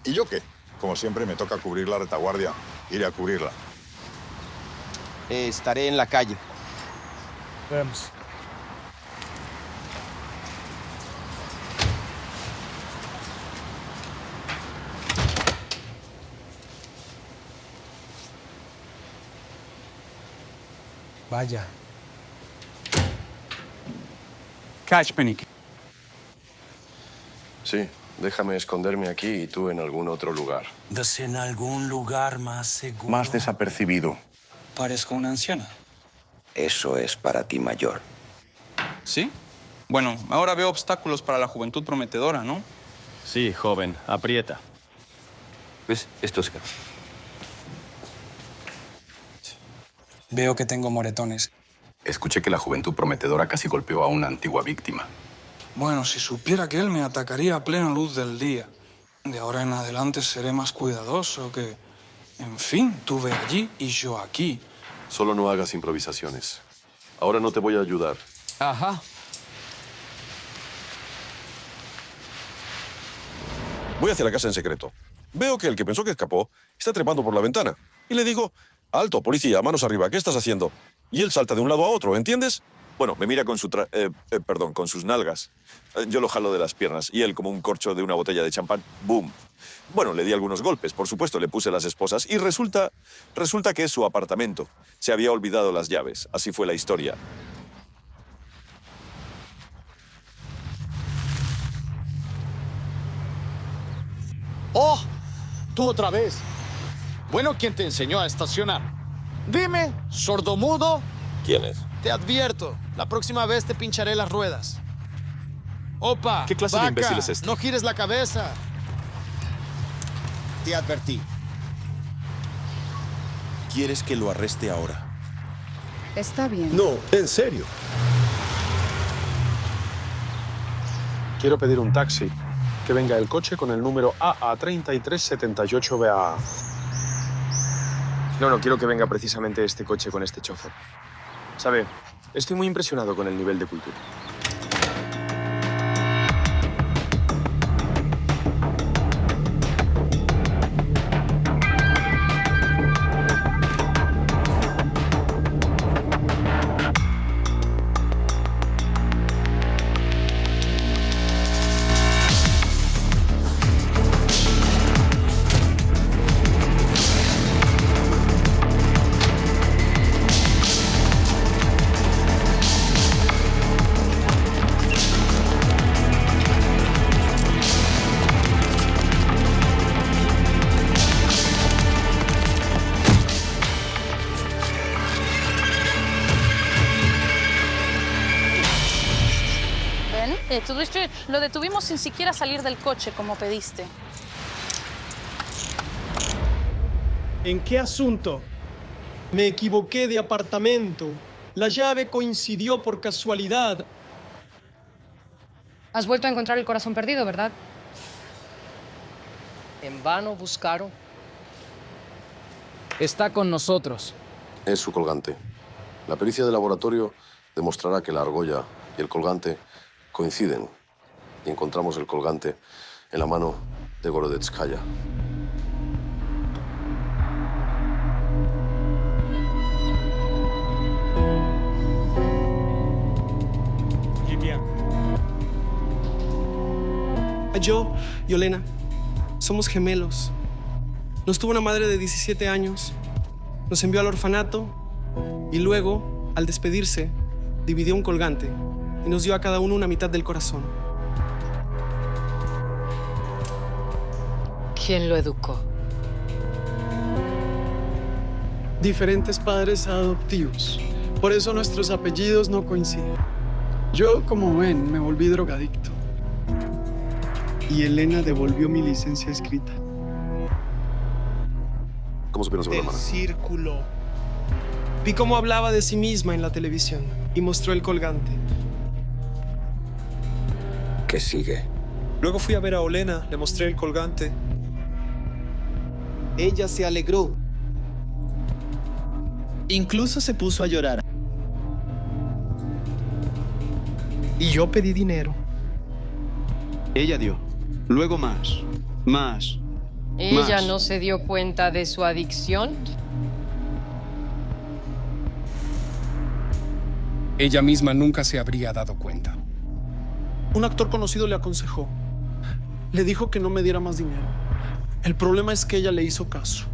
¿Y yo qué? Como siempre, me toca cubrir la retaguardia. Iré a cubrirla. Estaré en la calle. Vemos. Vaya. Kachpenik. Sí, déjame esconderme aquí y tú en algún otro lugar. En algún lugar más seguro. Más desapercibido. Parezco una anciana. Eso es para ti mayor. ¿Sí? Bueno, ahora veo obstáculos para la juventud prometedora, ¿no? Sí, joven, aprieta. ¿Ves? Esto es... Veo que tengo moretones. Escuché que la juventud prometedora casi golpeó a una antigua víctima. Bueno, si supiera que él me atacaría a plena luz del día. De ahora en adelante seré más cuidadoso que... En fin, tú ve allí y yo aquí. Solo no hagas improvisaciones. Ahora no te voy a ayudar. Ajá. Voy hacia la casa en secreto. Veo que el que pensó que escapó está trepando por la ventana. Y le digo, alto, policía, manos arriba, ¿qué estás haciendo? Y él salta de un lado a otro, ¿entiendes? Bueno, me mira con con sus nalgas. Yo lo jalo de las piernas y él, como un corcho de una botella de champán, ¡boom! Bueno, le di algunos golpes, por supuesto, le puse las esposas y resulta que es su apartamento. Se había olvidado las llaves. Así fue la historia. ¡Oh! ¡Tú otra vez! Bueno, ¿quién te enseñó a estacionar? Dime, sordomudo. ¿Quién es? Te advierto, la próxima vez te pincharé las ruedas. ¡Opa! ¿Qué clase de imbécil es este? No gires la cabeza. Te advertí. ¿Quieres que lo arreste ahora? Está bien. No, en serio. Quiero pedir un taxi. Que venga el coche con el número AA3378BA. No, quiero que venga precisamente este coche con este chofer. ¿Sabe? Estoy muy impresionado con el nivel de cultura. Todo esto lo detuvimos sin siquiera salir del coche, como pediste. ¿En qué asunto? Me equivoqué de apartamento. La llave coincidió por casualidad. Has vuelto a encontrar el corazón perdido, ¿verdad? En vano buscaron. Está con nosotros. Es su colgante. La pericia de laboratorio demostrará que la argolla y el colgante coinciden. Y encontramos el colgante en la mano de Gorodetskaya. Yo y Olena somos gemelos. Nos tuvo una madre de 17 años. Nos envió al orfanato y luego, al despedirse, dividió un colgante y nos dio a cada uno una mitad del corazón. ¿Quién lo educó? Diferentes padres adoptivos. Por eso nuestros apellidos no coinciden. Yo, como ven, me volví drogadicto. Y Elena devolvió mi licencia escrita. ¿Cómo supieron sobre la hermana? Círculo. Vi cómo hablaba de sí misma en la televisión y mostró el colgante. ¿Qué sigue? Luego fui a ver a Olena, le mostré el colgante. Ella se alegró. Incluso se puso a llorar. Y yo pedí dinero. Ella dio. Luego más. ¿Ella no se dio cuenta de su adicción? Ella misma nunca se habría dado cuenta. Un actor conocido le aconsejó. Le dijo que no me diera más dinero. El problema es que ella le hizo caso.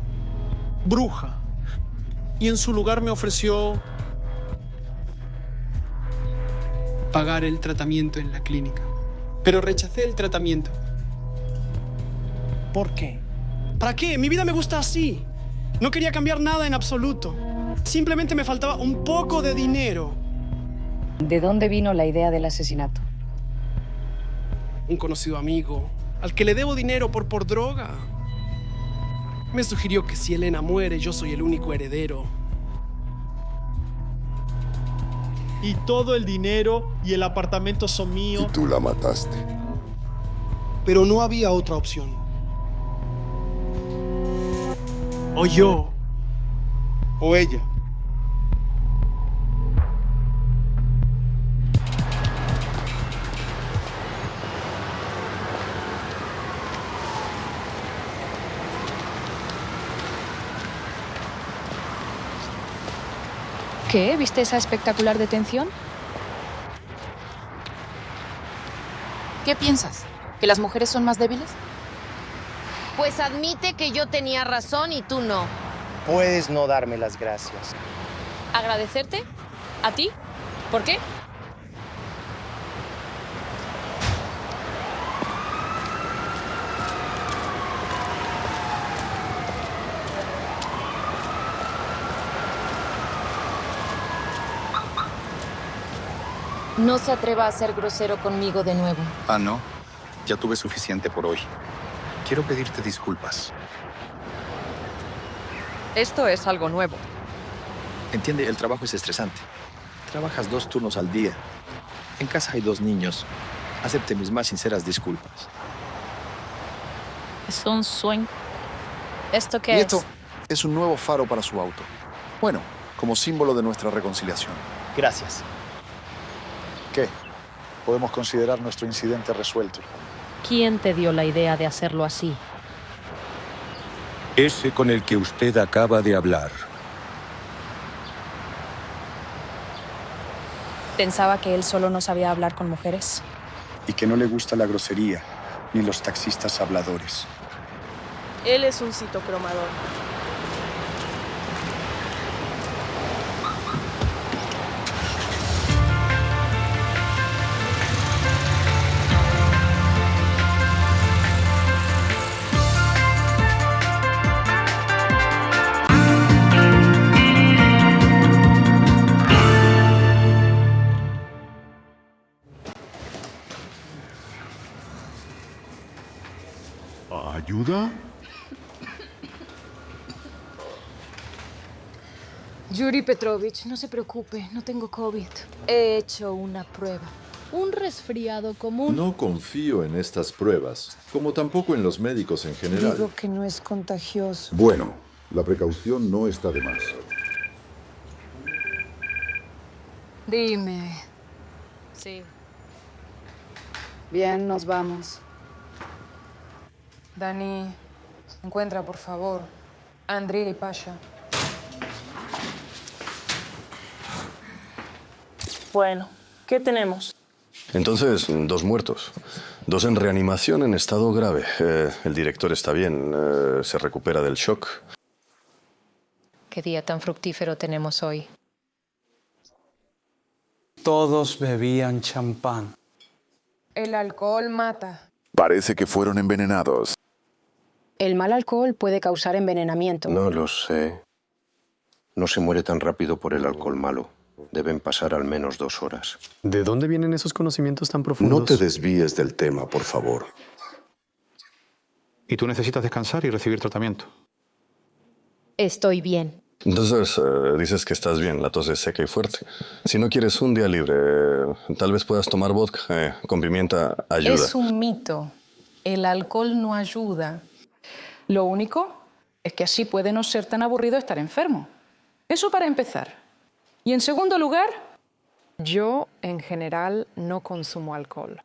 Bruja. Y en su lugar me ofreció pagar el tratamiento en la clínica. Pero rechacé el tratamiento. ¿Por qué? ¿Para qué? Mi vida me gusta así. No quería cambiar nada en absoluto. Simplemente me faltaba un poco de dinero. ¿De dónde vino la idea del asesinato? Un conocido amigo, al que le debo dinero por droga. Me sugirió que si Elena muere, yo soy el único heredero. Y todo el dinero y el apartamento son míos. Y tú la mataste. Pero no había otra opción. O yo, o ella. ¿Qué? ¿Viste esa espectacular detención? ¿Qué piensas? ¿Que las mujeres son más débiles? Pues admite que yo tenía razón y tú no. Puedes no darme las gracias. ¿Agradecerte? ¿A ti? ¿Por qué? No se atreva a ser grosero conmigo de nuevo. Ah, no. Ya tuve suficiente por hoy. Quiero pedirte disculpas. Esto es algo nuevo. Entiende, el trabajo es estresante. Trabajas 2 turnos al día. En casa hay 2 niños. Acepte mis más sinceras disculpas. Es un sueño. ¿Esto qué Y es? esto es un nuevo faro para su auto. Bueno, como símbolo de nuestra reconciliación. Gracias. ¿Qué? Podemos considerar nuestro incidente resuelto. ¿Quién te dio la idea de hacerlo así? Ese con el que usted acaba de hablar. Pensaba que él solo no sabía hablar con mujeres. Y que no le gusta la grosería, ni los taxistas habladores. Él es un citocromador. ¿Ayuda? Yuri Petrovich, no se preocupe, no tengo COVID. He hecho una prueba. Un resfriado común. No confío en estas pruebas, como tampoco en los médicos en general. Digo que no es contagioso. Bueno, la precaución no está de más. Dime. Sí. Bien, nos vamos. Dani, encuentra, por favor, a Andrea y Pasha. Bueno, ¿qué tenemos? Entonces, 2 muertos. 2 en reanimación en estado grave. El director está bien, se recupera del shock. Qué día tan fructífero tenemos hoy. Todos bebían champán. El alcohol mata. Parece que fueron envenenados. El mal alcohol puede causar envenenamiento. No lo sé. No se muere tan rápido por el alcohol malo. Deben pasar al menos 2 horas. ¿De dónde vienen esos conocimientos tan profundos? No te desvíes del tema, por favor. Y tú necesitas descansar y recibir tratamiento. Estoy bien. Entonces, dices que estás bien, la tos es seca y fuerte. Si no quieres un día libre, tal vez puedas tomar vodka con pimienta, ayuda. Es un mito. El alcohol no ayuda. Lo único es que así puede no ser tan aburrido estar enfermo. Eso para empezar. Y en segundo lugar, Yo, en general, no consumo alcohol.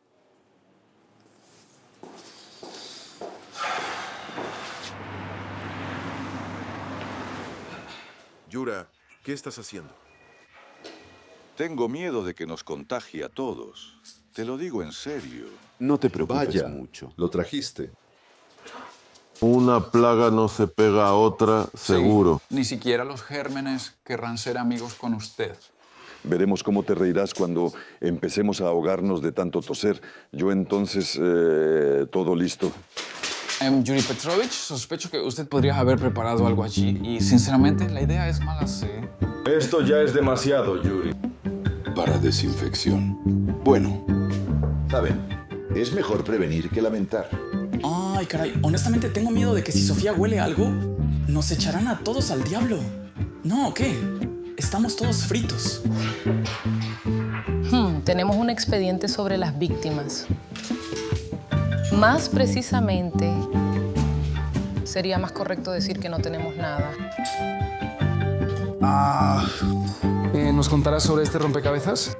Yura, ¿qué estás haciendo? Tengo miedo de que nos contagie a todos. Te lo digo en serio. No te preocupes Vaya, mucho. Lo trajiste. Una plaga no se pega a otra, seguro. Ni siquiera los gérmenes querrán ser amigos con usted. Veremos cómo te reirás cuando empecemos a ahogarnos de tanto toser. Yo entonces, todo listo. Yuri Petrovich, sospecho que usted podría haber preparado algo allí. Y sinceramente, la idea es mala, sí. Esto ya es demasiado, Yuri. Para desinfección. Bueno, saben, es mejor prevenir que lamentar. Ay, caray, honestamente tengo miedo de que si Sofía huele algo, nos echarán a todos al diablo. ¿No o qué? Estamos todos fritos. Tenemos un expediente sobre las víctimas. Más precisamente, sería más correcto decir que no tenemos nada. ¿Nos contarás sobre este rompecabezas?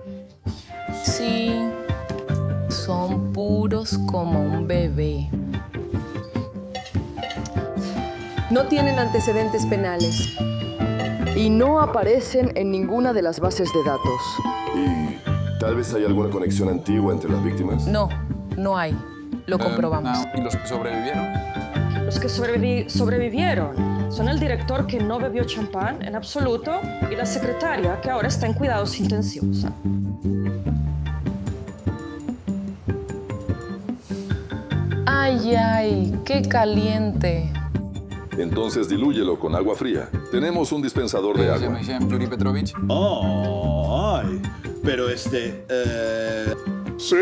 Sí, son puros como un bebé. No tienen antecedentes penales y no aparecen en ninguna de las bases de datos. ¿Y tal vez hay alguna conexión antigua entre las víctimas? No, no hay. Lo comprobamos. ¿Y los que sobrevivieron? Los que sobrevivieron son el director que no bebió champán en absoluto y la secretaria que ahora está en cuidados intensivos. Ay, ay, qué caliente. Entonces dilúyelo con agua fría. Tenemos un dispensador de agua. Yuri Petrovich. Oh, ay. Pero Sí,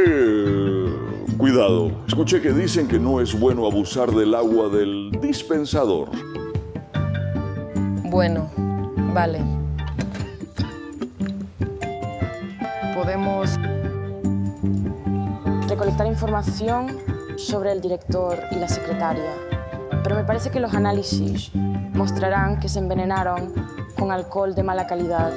cuidado. Escuché que dicen que no es bueno abusar del agua del dispensador. Bueno, vale. Podemos recolectar información sobre el director y la secretaria, pero me parece que los análisis mostrarán que se envenenaron con alcohol de mala calidad.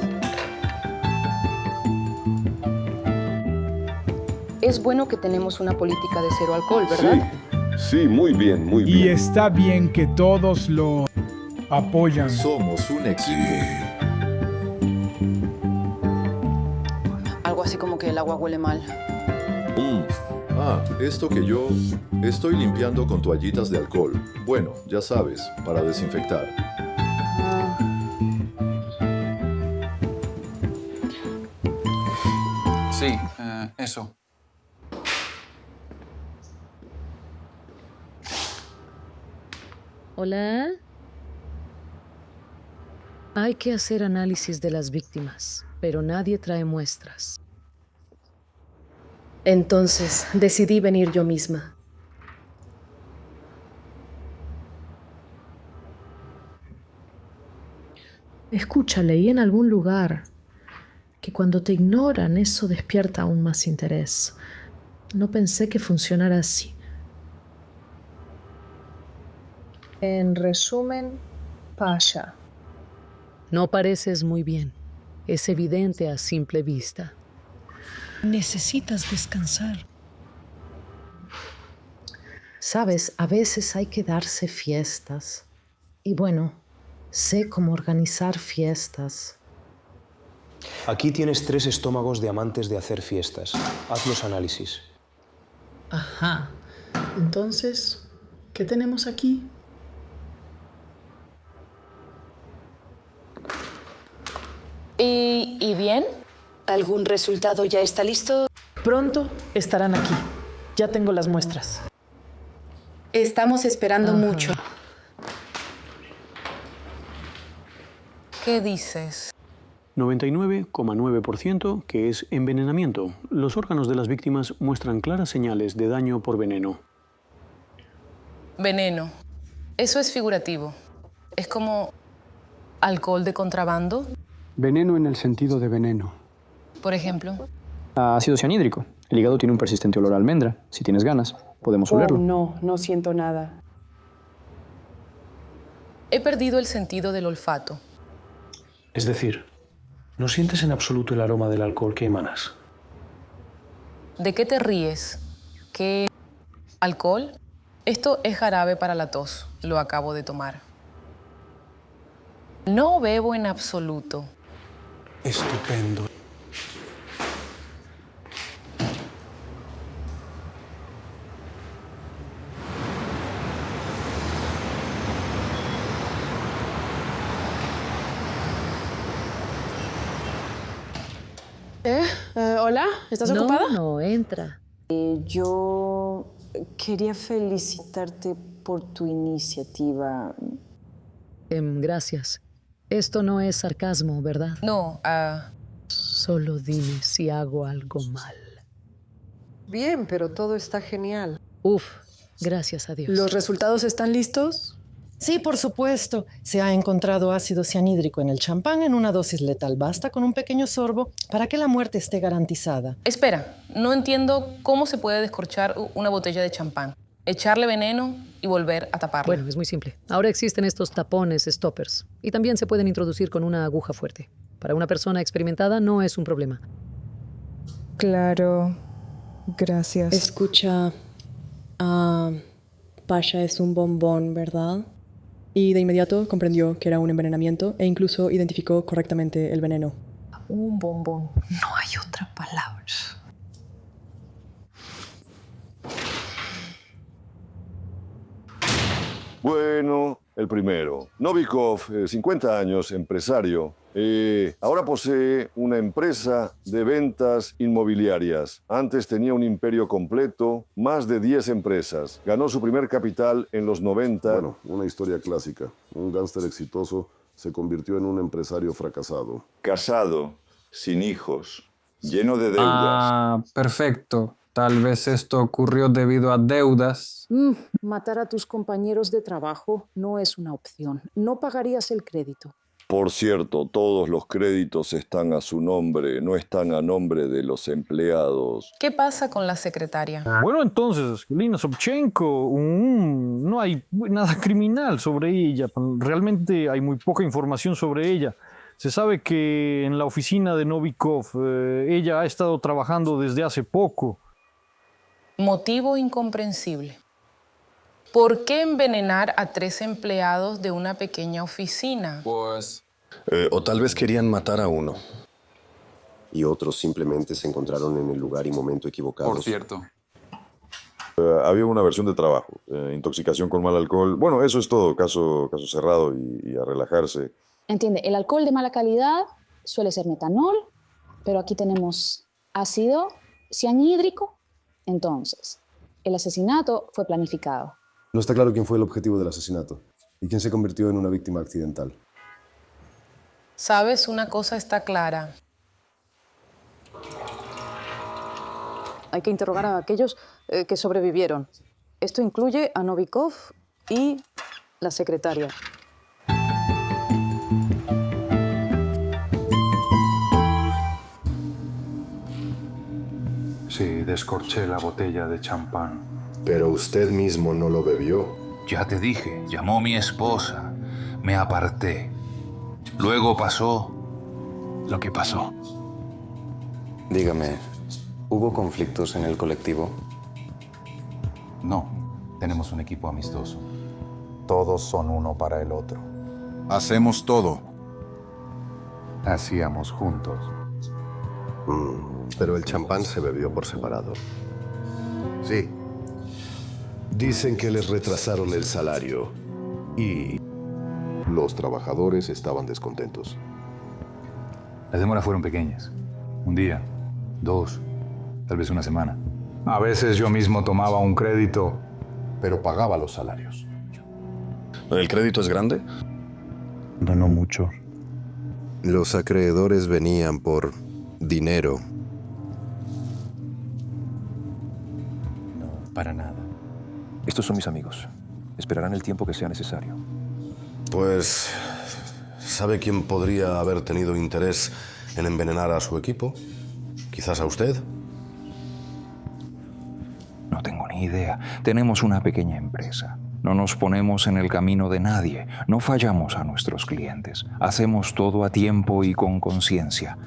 Es bueno que tenemos una política de cero alcohol, ¿verdad? Sí, muy bien, muy bien. Y está bien que todos lo apoyan. Somos un equipo. Algo así como que el agua huele mal. Esto que yo estoy limpiando con toallitas de alcohol. Bueno, ya sabes, para desinfectar. Sí, eso. Hola. Hay que hacer análisis de las víctimas, pero nadie trae muestras. Entonces decidí venir yo misma. Escucha, leí en algún lugar que cuando te ignoran eso despierta aún más interés. No pensé que funcionara así. En resumen, Pasha. No pareces muy bien. Es evidente a simple vista. Necesitas descansar. Sabes, a veces hay que darse fiestas. Y bueno, sé cómo organizar fiestas. Aquí tienes 3 estómagos de amantes de hacer fiestas. Haz los análisis. Ajá. Entonces, ¿qué tenemos aquí? ¿Y bien? ¿Algún resultado ya está listo? Pronto estarán aquí. Ya tengo las muestras. Estamos esperando mucho. ¿Qué dices? 99,9% que es envenenamiento. Los órganos de las víctimas muestran claras señales de daño por veneno. Veneno. Eso es figurativo. Es como alcohol de contrabando. Veneno en el sentido de veneno. Por ejemplo. Ácido cianhídrico. El hígado tiene un persistente olor a almendra. Si tienes ganas, podemos olerlo. No siento nada. He perdido el sentido del olfato. Es decir, ¿no sientes en absoluto el aroma del alcohol que emanas? ¿De qué te ríes? ¿Qué alcohol? Esto es jarabe para la tos. Lo acabo de tomar. No bebo en absoluto. Estupendo. Hola, ¿estás ocupada? No, entra. Yo quería felicitarte por tu iniciativa. Gracias. Esto no es sarcasmo, ¿verdad? No, Solo dime si hago algo mal. Bien, pero todo está genial. Uf, gracias a Dios. ¿Los resultados están listos? Sí, por supuesto. Se ha encontrado ácido cianhídrico en el champán en una dosis letal. Basta con un pequeño sorbo para que la muerte esté garantizada. Espera, no entiendo cómo se puede descorchar una botella de champán. Echarle veneno y volver a taparla. Bueno, es muy simple. Ahora existen estos tapones stoppers y también se pueden introducir con una aguja fuerte. Para una persona experimentada no es un problema. Claro. Gracias. Escucha, Pasha es un bombón, ¿verdad? Y de inmediato comprendió que era un envenenamiento e incluso identificó correctamente el veneno. Un bombón. No hay otra palabra. Bueno, el primero. Novikov, 50 años, empresario. Ahora posee una empresa de ventas inmobiliarias. Antes tenía un imperio completo, más de 10 empresas. Ganó su primer capital en los 90. Bueno, una historia clásica. Un gángster exitoso se convirtió en un empresario fracasado. Casado, sin hijos, lleno de deudas. Perfecto. Tal vez esto ocurrió debido a deudas. Matar a tus compañeros de trabajo no es una opción. No pagarías el crédito. Por cierto, todos los créditos están a su nombre, no están a nombre de los empleados. ¿Qué pasa con la secretaria? Bueno, entonces, Lina Sobchenko, no hay nada criminal sobre ella. Realmente hay muy poca información sobre ella. Se sabe que en la oficina de Novikov ella ha estado trabajando desde hace poco. Motivo incomprensible. ¿Por qué envenenar a 3 empleados de una pequeña oficina? Pues... o tal vez querían matar a uno. Y otros simplemente se encontraron en el lugar y momento equivocados. Por cierto. Había una versión de trabajo, intoxicación con mal alcohol. Bueno, eso es todo, caso cerrado y a relajarse. Entiende, el alcohol de mala calidad suele ser metanol, pero aquí tenemos ácido cianhídrico. Entonces, el asesinato fue planificado. No está claro quién fue el objetivo del asesinato y quién se convirtió en una víctima accidental. Sabes, una cosa está clara. Hay que interrogar a aquellos que sobrevivieron. Esto incluye a Novikov y la secretaria. Sí, descorché la botella de champán. Pero usted mismo no lo bebió. Ya te dije, llamó mi esposa. Me aparté. Luego pasó lo que pasó. Dígame, ¿hubo conflictos en el colectivo? No, tenemos un equipo amistoso. Todos son uno para el otro. Hacemos todo. Hacíamos juntos. Pero el champán se bebió por separado. Sí. Dicen que les retrasaron el salario y los trabajadores estaban descontentos. Las demoras fueron pequeñas. Un día, 2, tal vez una semana. A veces yo mismo tomaba un crédito, pero pagaba los salarios. ¿El crédito es grande? No mucho. Los acreedores venían por dinero. No, para nada. Estos son mis amigos. Esperarán el tiempo que sea necesario. Pues, ¿sabe quién podría haber tenido interés en envenenar a su equipo? ¿Quizás a usted? No tengo ni idea. Tenemos una pequeña empresa. No nos ponemos en el camino de nadie. No fallamos a nuestros clientes. Hacemos todo a tiempo y con conciencia.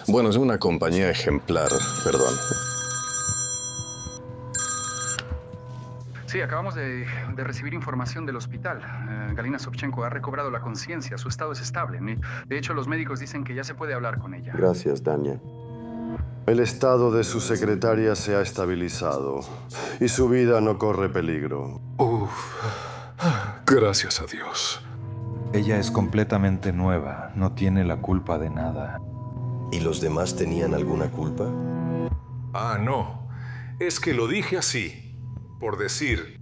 Bueno, es una compañía ejemplar, perdón. Sí, acabamos de recibir información del hospital. Galina Sobchenko ha recobrado la conciencia. Su estado es estable. De hecho, los médicos dicen que ya se puede hablar con ella. Gracias, Dania. El estado de su secretaria se ha estabilizado y su vida no corre peligro. Gracias a Dios. Ella es completamente nueva. No tiene la culpa de nada. ¿Y los demás tenían alguna culpa? Ah, no. Es que lo dije así, por decir.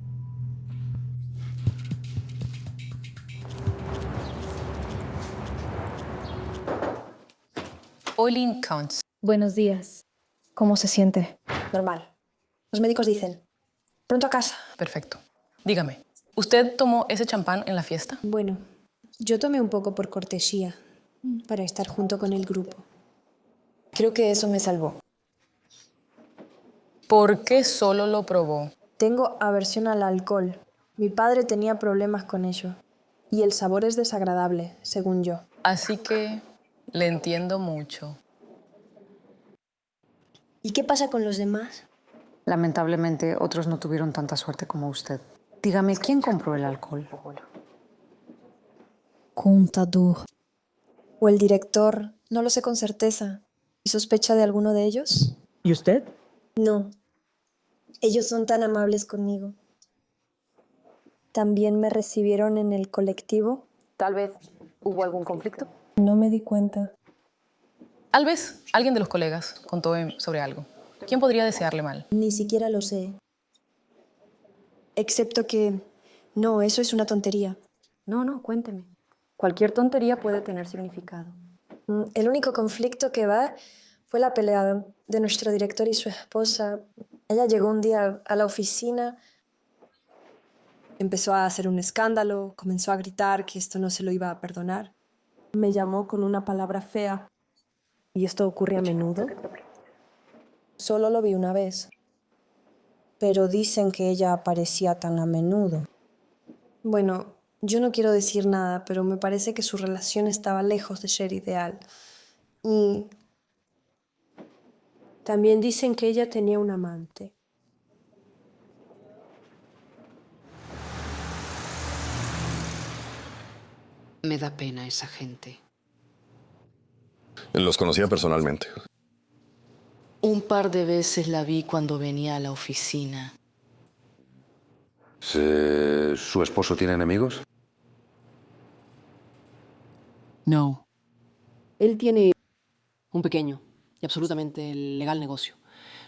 Pauline Counts. Buenos días. ¿Cómo se siente? Normal. Los médicos dicen, pronto a casa. Perfecto. Dígame, ¿usted tomó ese champán en la fiesta? Bueno, yo tomé un poco por cortesía, para estar junto con el grupo. Creo que eso me salvó. ¿Por qué solo lo probó? Tengo aversión al alcohol. Mi padre tenía problemas con ello. Y el sabor es desagradable, según yo. Así que le entiendo mucho. ¿Y qué pasa con los demás? Lamentablemente, otros no tuvieron tanta suerte como usted. Dígame, ¿quién compró el alcohol? Contador. ¿O el director? No lo sé con certeza. ¿Y sospecha de alguno de ellos? ¿Y usted? No. Ellos son tan amables conmigo. ¿También me recibieron en el colectivo? Tal vez hubo algún conflicto. No me di cuenta. Tal vez alguien de los colegas contó sobre algo. ¿Quién podría desearle mal? Ni siquiera lo sé. Excepto que... No, eso es una tontería. No, cuénteme. Cualquier tontería puede tener significado. El único conflicto que va fue la pelea de nuestro director y su esposa. Ella llegó un día a la oficina, empezó a hacer un escándalo, comenzó a gritar que esto no se lo iba a perdonar. Me llamó con una palabra fea. ¿Y esto ocurre a menudo? Solo lo vi una vez. Pero dicen que ella aparecía tan a menudo. Bueno, yo no quiero decir nada, pero me parece que su relación estaba lejos de ser ideal. Y también dicen que ella tenía un amante. Me da pena esa gente. Los conocía personalmente. Un par de veces la vi cuando venía a la oficina. ¿Su esposo tiene enemigos? No. Él tiene un pequeño y absolutamente legal negocio.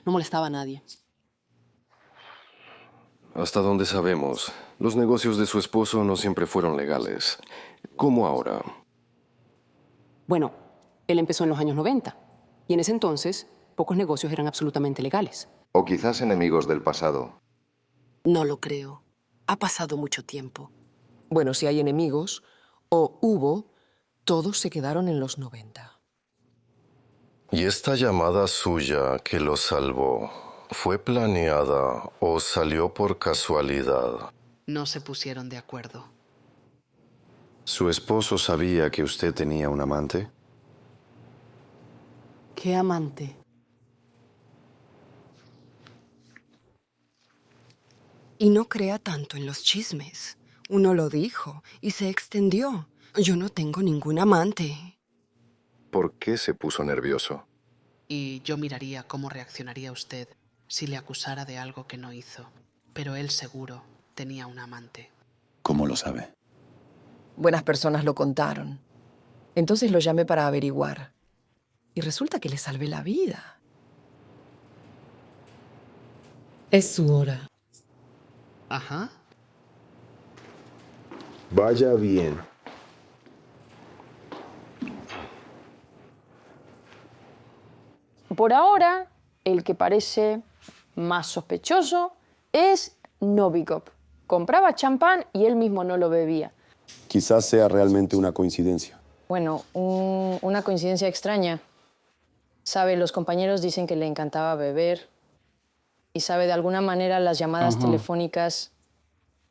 No molestaba a nadie. Hasta donde sabemos, los negocios de su esposo no siempre fueron legales. ¿Cómo ahora? Bueno, él empezó en los años 90 y en ese entonces pocos negocios eran absolutamente legales. O quizás enemigos del pasado. No lo creo. Ha pasado mucho tiempo. Bueno, si hay enemigos, o hubo, todos se quedaron en los 90. ¿Y esta llamada suya que lo salvó fue planeada o salió por casualidad? No se pusieron de acuerdo. ¿Su esposo sabía que usted tenía un amante? ¿Qué amante? Y no crea tanto en los chismes. Uno lo dijo y se extendió. Yo no tengo ningún amante. ¿Por qué se puso nervioso? Y yo miraría cómo reaccionaría usted si le acusara de algo que no hizo. Pero él seguro tenía un amante. ¿Cómo lo sabe? Buenas personas lo contaron. Entonces lo llamé para averiguar. Y resulta que le salvé la vida. Es su hora. Ajá. Vaya bien. Por ahora, el que parece más sospechoso es Novikov. Compraba champán y él mismo no lo bebía. Quizás sea realmente una coincidencia. Bueno, una coincidencia extraña. Sabe, los compañeros dicen que le encantaba beber. Y sabe, de alguna manera las llamadas telefónicas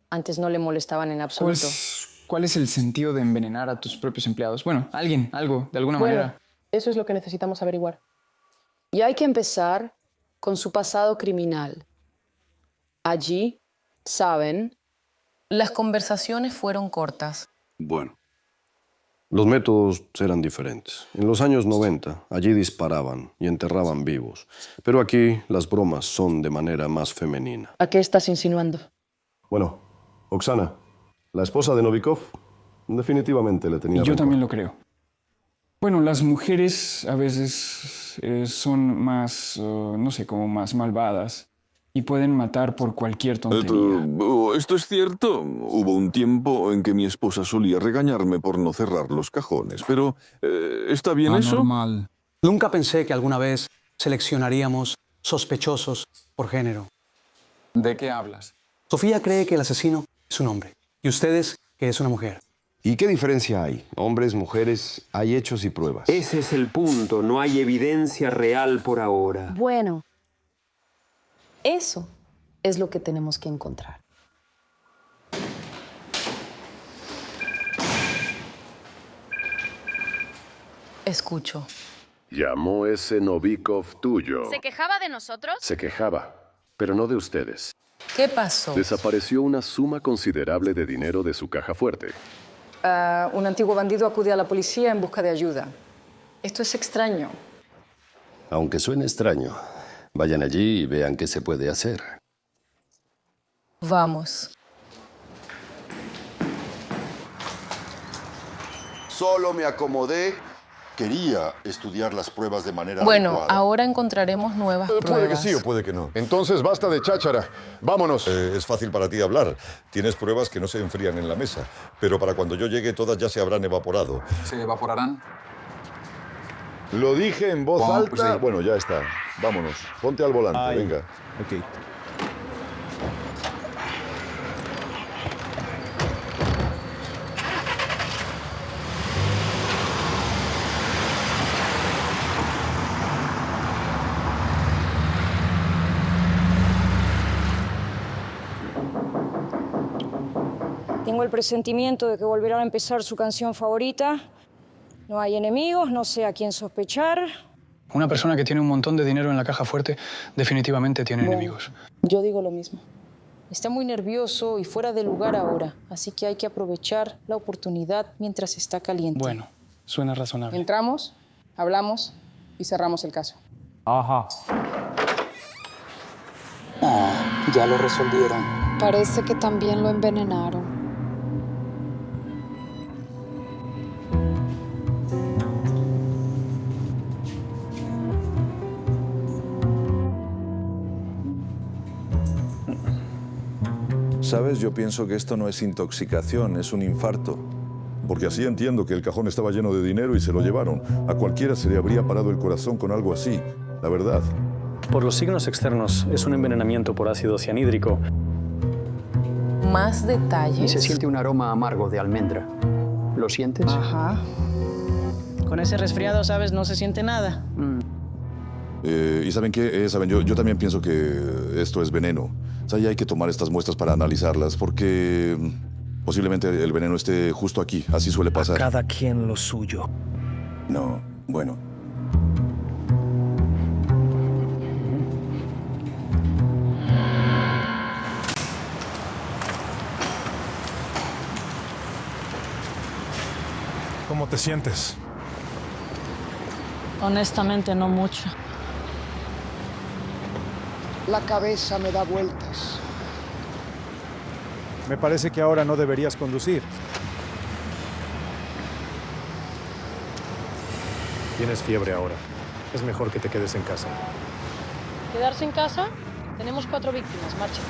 antes no le molestaban en absoluto. Pues, ¿cuál es el sentido de envenenar a tus propios empleados? Bueno, algo, de alguna manera. Eso es lo que necesitamos averiguar. Y hay que empezar con su pasado criminal. Allí, saben, Las conversaciones fueron cortas. Bueno. Los métodos eran diferentes. En los años 90, allí disparaban y enterraban vivos. Pero aquí las bromas son de manera más femenina. ¿A qué estás insinuando? Bueno, Oksana, la esposa de Novikov, definitivamente le tenía Y yo rencor. también lo creo. Bueno, las mujeres a veces son más, no sé, como más malvadas y pueden matar por cualquier tontería. Esto es cierto. Hubo un tiempo en que mi esposa solía regañarme por no cerrar los cajones, pero ¿está bien eso? Normal. Nunca pensé que alguna vez seleccionaríamos sospechosos por género. ¿De qué hablas? Sofía cree que el asesino es un hombre y ustedes que es una mujer. ¿Y qué diferencia hay? Hombres, mujeres, hay hechos y pruebas. Ese es el punto. No hay evidencia real por ahora. Bueno, eso es lo que tenemos que encontrar. Escucho. Llamó ese Novikov tuyo. ¿Se quejaba de nosotros? Se quejaba, pero no de ustedes. ¿Qué pasó? Desapareció una suma considerable de dinero de su caja fuerte. Un antiguo bandido acude a la policía en busca de ayuda. Esto es extraño. Aunque suene extraño, vayan allí y vean qué se puede hacer. Vamos. Solo me acomodé. Quería estudiar las pruebas de manera Bueno, adecuada. ahora encontraremos nuevas pruebas. Puede que sí o puede que no. Entonces basta de cháchara. Vámonos. Es fácil para ti hablar. Tienes pruebas que no se enfrían en la mesa. Pero para cuando yo llegue todas ya se habrán evaporado. ¿Se evaporarán? Lo dije en voz Bueno, alta. pues sí. Bueno, ya está. Vámonos. Ponte al volante, venga. Ok. Tengo el presentimiento de que volverán a empezar su canción favorita. No hay enemigos, no sé a quién sospechar. Una persona que tiene un montón de dinero en la caja fuerte definitivamente tiene enemigos. Yo digo lo mismo. Está muy nervioso y fuera de lugar ahora, así que hay que aprovechar la oportunidad mientras está caliente. Bueno, suena razonable. Entramos, hablamos y cerramos el caso. Ajá. Ya lo resolvieron. Parece que también lo envenenaron. ¿Sabes? Yo pienso que esto no es intoxicación, es un infarto. Porque así entiendo que el cajón estaba lleno de dinero y se lo llevaron. A cualquiera se le habría parado el corazón con algo así. La verdad. Por los signos externos, es un envenenamiento por ácido cianhídrico. Más detalles. Y se siente un aroma amargo de almendra. ¿Lo sientes? Ajá. Con ese resfriado, ¿sabes? No se siente nada. ¿Y saben qué? Saben, yo también pienso que esto es veneno. O sea, ya hay que tomar estas muestras para analizarlas, porque posiblemente el veneno esté justo aquí. Así suele pasar. Cada quien lo suyo. No, bueno. ¿Cómo te sientes? Honestamente, no mucho. La cabeza me da vueltas. Me parece que ahora no deberías conducir. Tienes fiebre ahora. Es mejor que te quedes en casa. ¿Quedarse en casa? Tenemos 4 víctimas, márchate.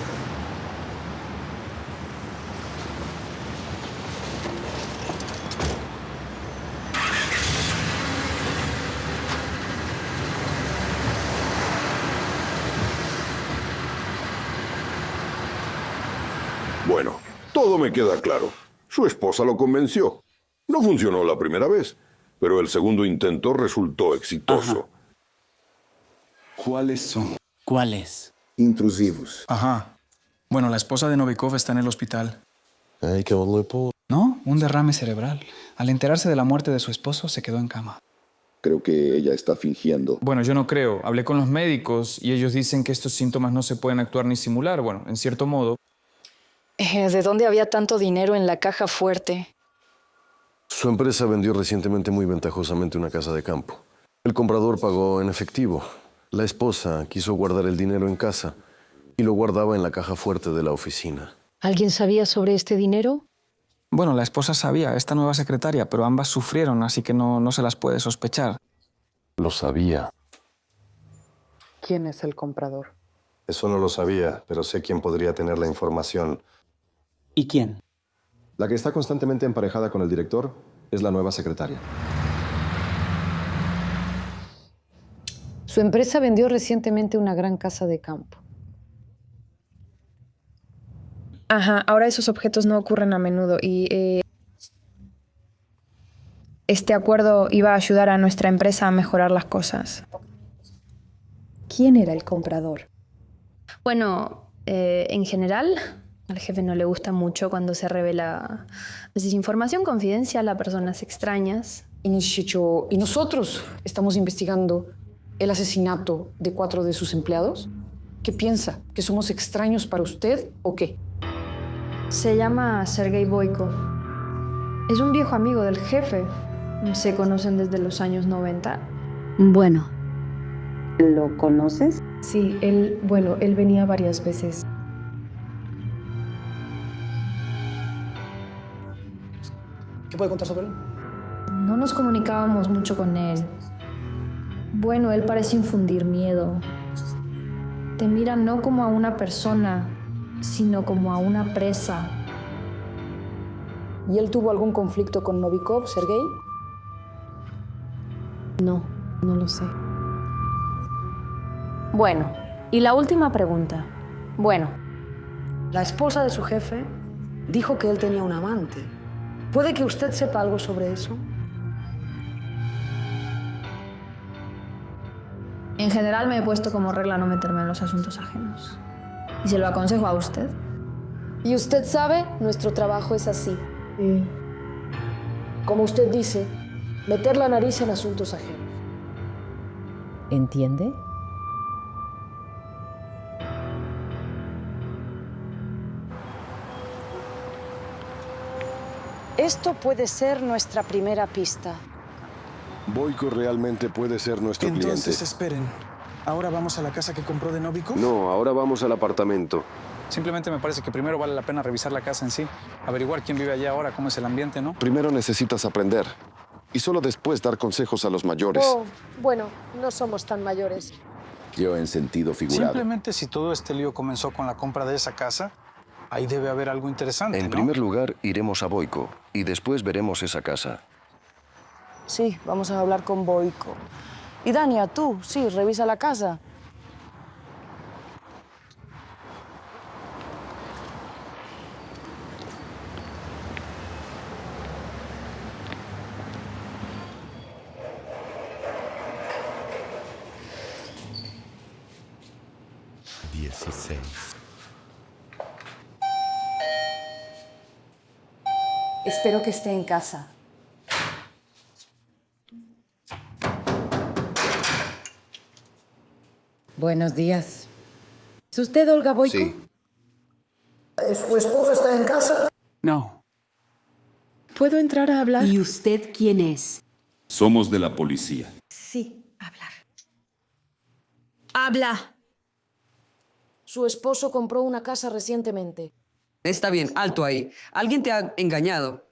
Bueno, todo me queda claro. Su esposa lo convenció. No funcionó la primera vez, pero el segundo intento resultó exitoso. ¿Cuáles son? ¿Cuáles? Intrusivos. Ajá. Bueno, la esposa de Novikov está en el hospital. Ay, qué bonito. No, un derrame cerebral. Al enterarse de la muerte de su esposo, se quedó en cama. Creo que ella está fingiendo. Bueno, yo no creo. Hablé con los médicos y ellos dicen que estos síntomas no se pueden actuar ni simular. Bueno, en cierto modo. ¿De dónde había tanto dinero en la caja fuerte? Su empresa vendió recientemente muy ventajosamente una casa de campo. El comprador pagó en efectivo. La esposa quiso guardar el dinero en casa y lo guardaba en la caja fuerte de la oficina. ¿Alguien sabía sobre este dinero? Bueno, la esposa sabía, esta nueva secretaria, pero ambas sufrieron, así que no se las puede sospechar. Lo sabía. ¿Quién es el comprador? Eso no lo sabía, pero sé quién podría tener la información. ¿Y quién? La que está constantemente emparejada con el director es la nueva secretaria. Su empresa vendió recientemente una gran casa de campo. Ajá, ahora esos objetos no ocurren a menudo y este acuerdo iba a ayudar a nuestra empresa a mejorar las cosas. ¿Quién era el comprador? Bueno, en general, al jefe no le gusta mucho cuando se revela información confidencial a personas extrañas. Y nosotros estamos investigando el asesinato de 4 de sus empleados. ¿Qué piensa? ¿Que somos extraños para usted o qué? Se llama Sergei Boiko. Es un viejo amigo del jefe. Se conocen desde los años 90. Bueno, ¿lo conoces? Sí, él venía varias veces. ¿Qué puede contar sobre él? No nos comunicábamos mucho con él. Bueno, él parece infundir miedo. Te mira no como a una persona, sino como a una presa. ¿Y él tuvo algún conflicto con Novikov, Sergei? No lo sé. Bueno, y la última pregunta. Bueno, la esposa de su jefe dijo que él tenía un amante. ¿Puede que usted sepa algo sobre eso? En general me he puesto como regla no meterme en los asuntos ajenos. Y se lo aconsejo a usted. Y usted sabe, nuestro trabajo es así. Como usted dice, meter la nariz en asuntos ajenos. ¿Entiende? Esto puede ser nuestra primera pista. Boiko realmente puede ser nuestro cliente. Entonces, esperen. ¿Ahora vamos a la casa que compró de Novikov? No, ahora vamos al apartamento. Simplemente me parece que primero vale la pena revisar la casa en sí. Averiguar quién vive allá ahora, cómo es el ambiente, ¿no? Primero necesitas aprender. Y solo después dar consejos a los mayores. Oh, bueno, no somos tan mayores. Yo en sentido figurado. Simplemente si todo este lío comenzó con la compra de esa casa, ahí debe haber algo interesante, En primer lugar, iremos a Boiko y después veremos esa casa. Sí, vamos a hablar con Boiko. Y Dania, tú, sí, revisa la casa. 16. Espero que esté en casa. Buenos días. ¿Es usted Olga Boyko? Sí. ¿Su esposa está en casa? No. ¿Puedo entrar a hablar? ¿Y usted quién es? Somos de la policía. Sí, hablar. ¡Habla! Su esposo compró una casa recientemente. Está bien, alto ahí. Alguien te ha engañado.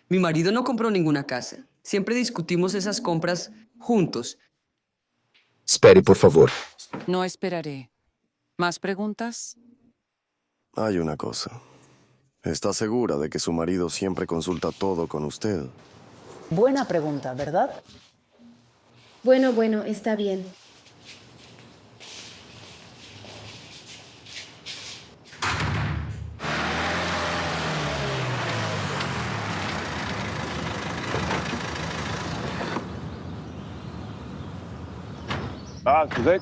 Mi marido no compró ninguna casa. Siempre discutimos esas compras juntos. Espere, por favor. No esperaré. ¿Más preguntas? Hay una cosa. ¿Está segura de que su marido siempre consulta todo con usted? Buena pregunta, ¿verdad? Bueno, está bien. ¿Usted?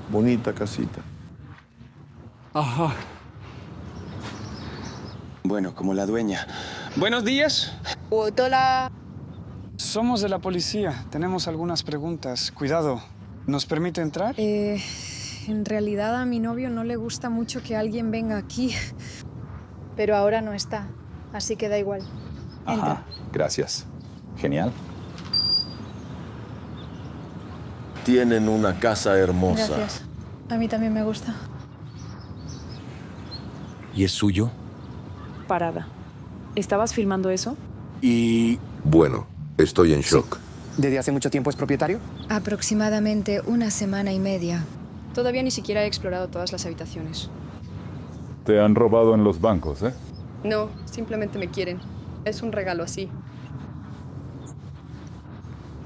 Bonita casita. Ajá. Bueno, como la dueña. Buenos días. Hola. Somos de la policía. Tenemos algunas preguntas. Cuidado. ¿Nos permite entrar? En realidad a mi novio no le gusta mucho que alguien venga aquí. Pero ahora no está, así que da igual. Ajá, gracias. Genial. Tienen una casa hermosa. Gracias. A mí también me gusta. ¿Y es suyo? Parada. ¿Estabas filmando eso? Y... bueno, estoy en shock. ¿Desde hace mucho tiempo es propietario? Aproximadamente 1 semana y media. Todavía ni siquiera he explorado todas las habitaciones. Te han robado en los bancos, ¿eh? No, simplemente me quieren. Es un regalo así.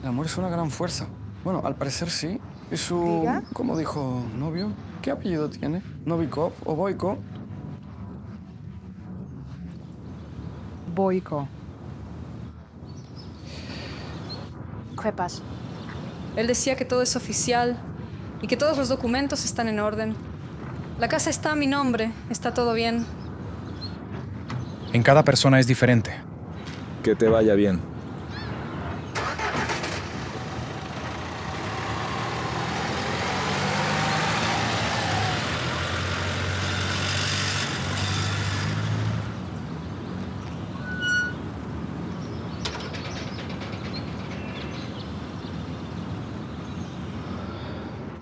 El amor es una gran fuerza. Bueno, al parecer sí. ¿Y su... ¿Diga? ¿Cómo dijo? ¿Novio? ¿Qué apellido tiene? ¿Novikov o Boyko? Boyko. ¿Qué pasa? Él decía que todo es oficial y que todos los documentos están en orden. La casa está a mi nombre, está todo bien. En cada persona es diferente. Que te vaya bien.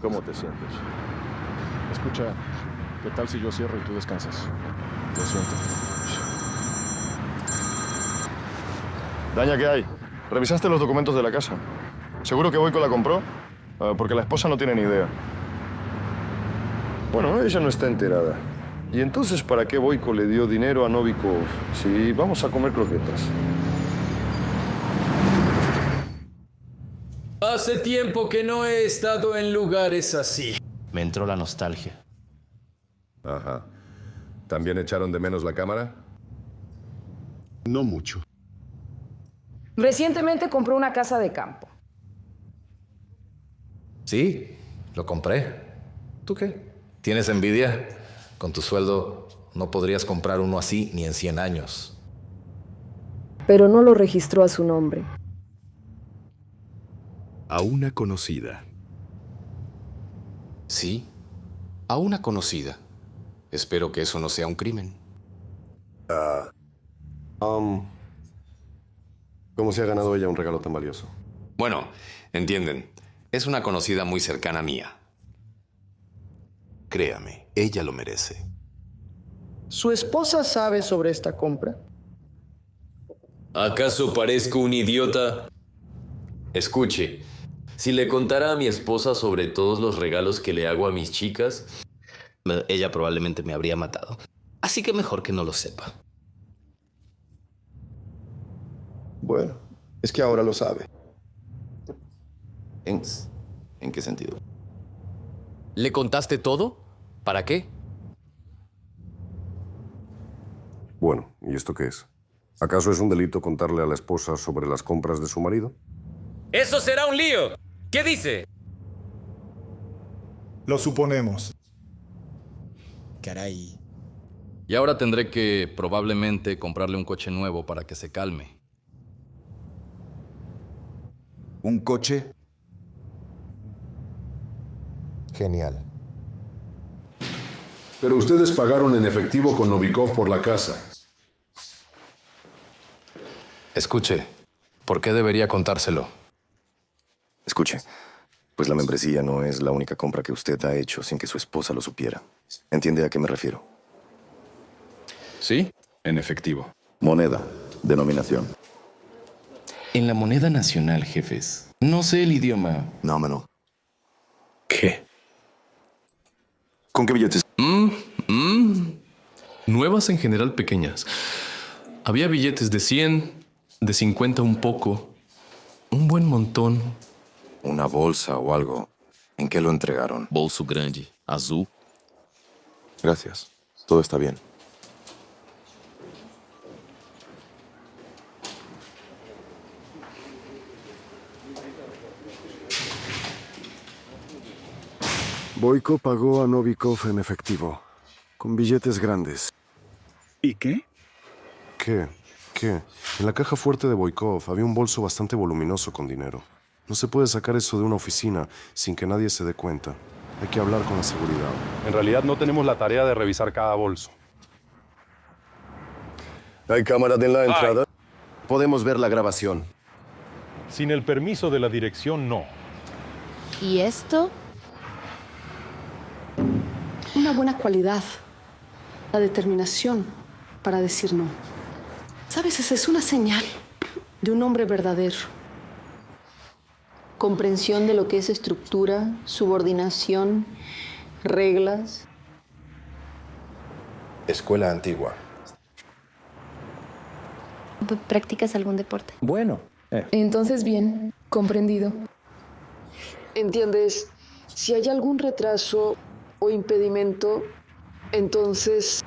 ¿Cómo te sientes? Escucha, ¿qué tal si yo cierro y tú descansas? Lo siento. Daña, ¿qué hay? ¿Revisaste los documentos de la casa? ¿Seguro que Boyko la compró? Porque la esposa no tiene ni idea. Bueno, ella no está enterada. ¿Y entonces para qué Boyko le dio dinero a Novikov si vamos a comer croquetas? Hace tiempo que no he estado en lugares así. Me entró la nostalgia. Ajá. ¿También echaron de menos la cámara? No mucho. Recientemente compró una casa de campo. Sí, lo compré. ¿Tú qué? ¿Tienes envidia? Con tu sueldo no podrías comprar uno así ni en 100 años. Pero no lo registró a su nombre. A una conocida. Sí, a una conocida. Espero que eso no sea un crimen. ¿Cómo se ha ganado ella un regalo tan valioso? Bueno, entienden, es una conocida muy cercana mía. Créame, ella lo merece. ¿Su esposa sabe sobre esta compra? ¿Acaso parezco un idiota? Escuche, si le contara a mi esposa sobre todos los regalos que le hago a mis chicas, ella probablemente me habría matado. Así que mejor que no lo sepa. Bueno, es que ahora lo sabe. ¿En qué sentido? ¿Le contaste todo? ¿Para qué? Bueno, ¿y esto qué es? ¿Acaso es un delito contarle a la esposa sobre las compras de su marido? ¡Eso será un lío! ¿Qué dice? Lo suponemos. Caray. Y ahora tendré que probablemente comprarle un coche nuevo para que se calme. ¿Un coche? Genial. Pero ustedes pagaron en efectivo con Novikov por la casa. Escuche, ¿por qué debería contárselo? Escuche, pues la membresía no es la única compra que usted ha hecho sin que su esposa lo supiera. ¿Entiende a qué me refiero? Sí, en efectivo. Moneda, denominación. En la moneda nacional, jefes. No sé el idioma. No. ¿Qué? ¿Con qué billetes? Nuevas en general pequeñas. Había billetes de 100, de 50 un poco, un buen montón. ¿Una bolsa o algo? ¿En qué lo entregaron? Bolso grande, azul. Gracias. Todo está bien. Boyko pagó a Novikov en efectivo, con billetes grandes. ¿Y qué? ¿Qué? En la caja fuerte de Boykov había un bolso bastante voluminoso con dinero. No se puede sacar eso de una oficina sin que nadie se dé cuenta. Hay que hablar con la seguridad. En realidad no tenemos la tarea de revisar cada bolso. ¿Hay cámaras en la entrada? Podemos ver la grabación. Sin el permiso de la dirección, no. ¿Y esto? Una buena cualidad, la determinación para decir no. ¿Sabes? Esa es una señal de un hombre verdadero. Comprensión de lo que es estructura, subordinación, reglas. Escuela antigua. ¿Practicas algún deporte? Bueno. Entonces, bien, comprendido. ¿Entiendes? Si hay algún retraso o impedimento, entonces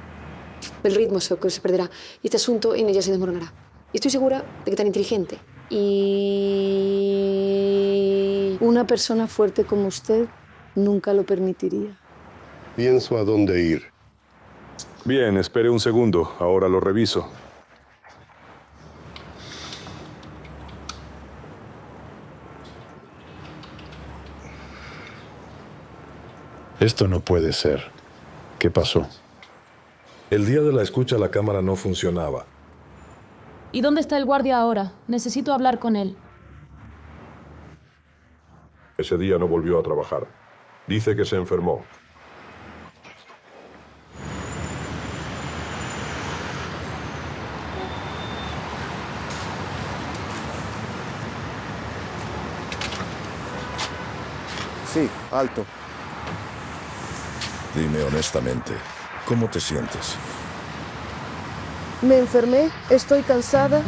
el ritmo se perderá y este asunto en ella se desmoronará. Y estoy segura de que tan inteligente y una persona fuerte como usted nunca lo permitiría. Pienso a dónde ir. Bien, espere un segundo. Ahora lo reviso. Esto no puede ser. ¿Qué pasó? El día de la escucha la cámara no funcionaba. ¿Y dónde está el guardia ahora? Necesito hablar con él. Ese día no volvió a trabajar. Dice que se enfermó. Sí, alto. Dime honestamente, ¿cómo te sientes? Me enfermé, estoy cansada,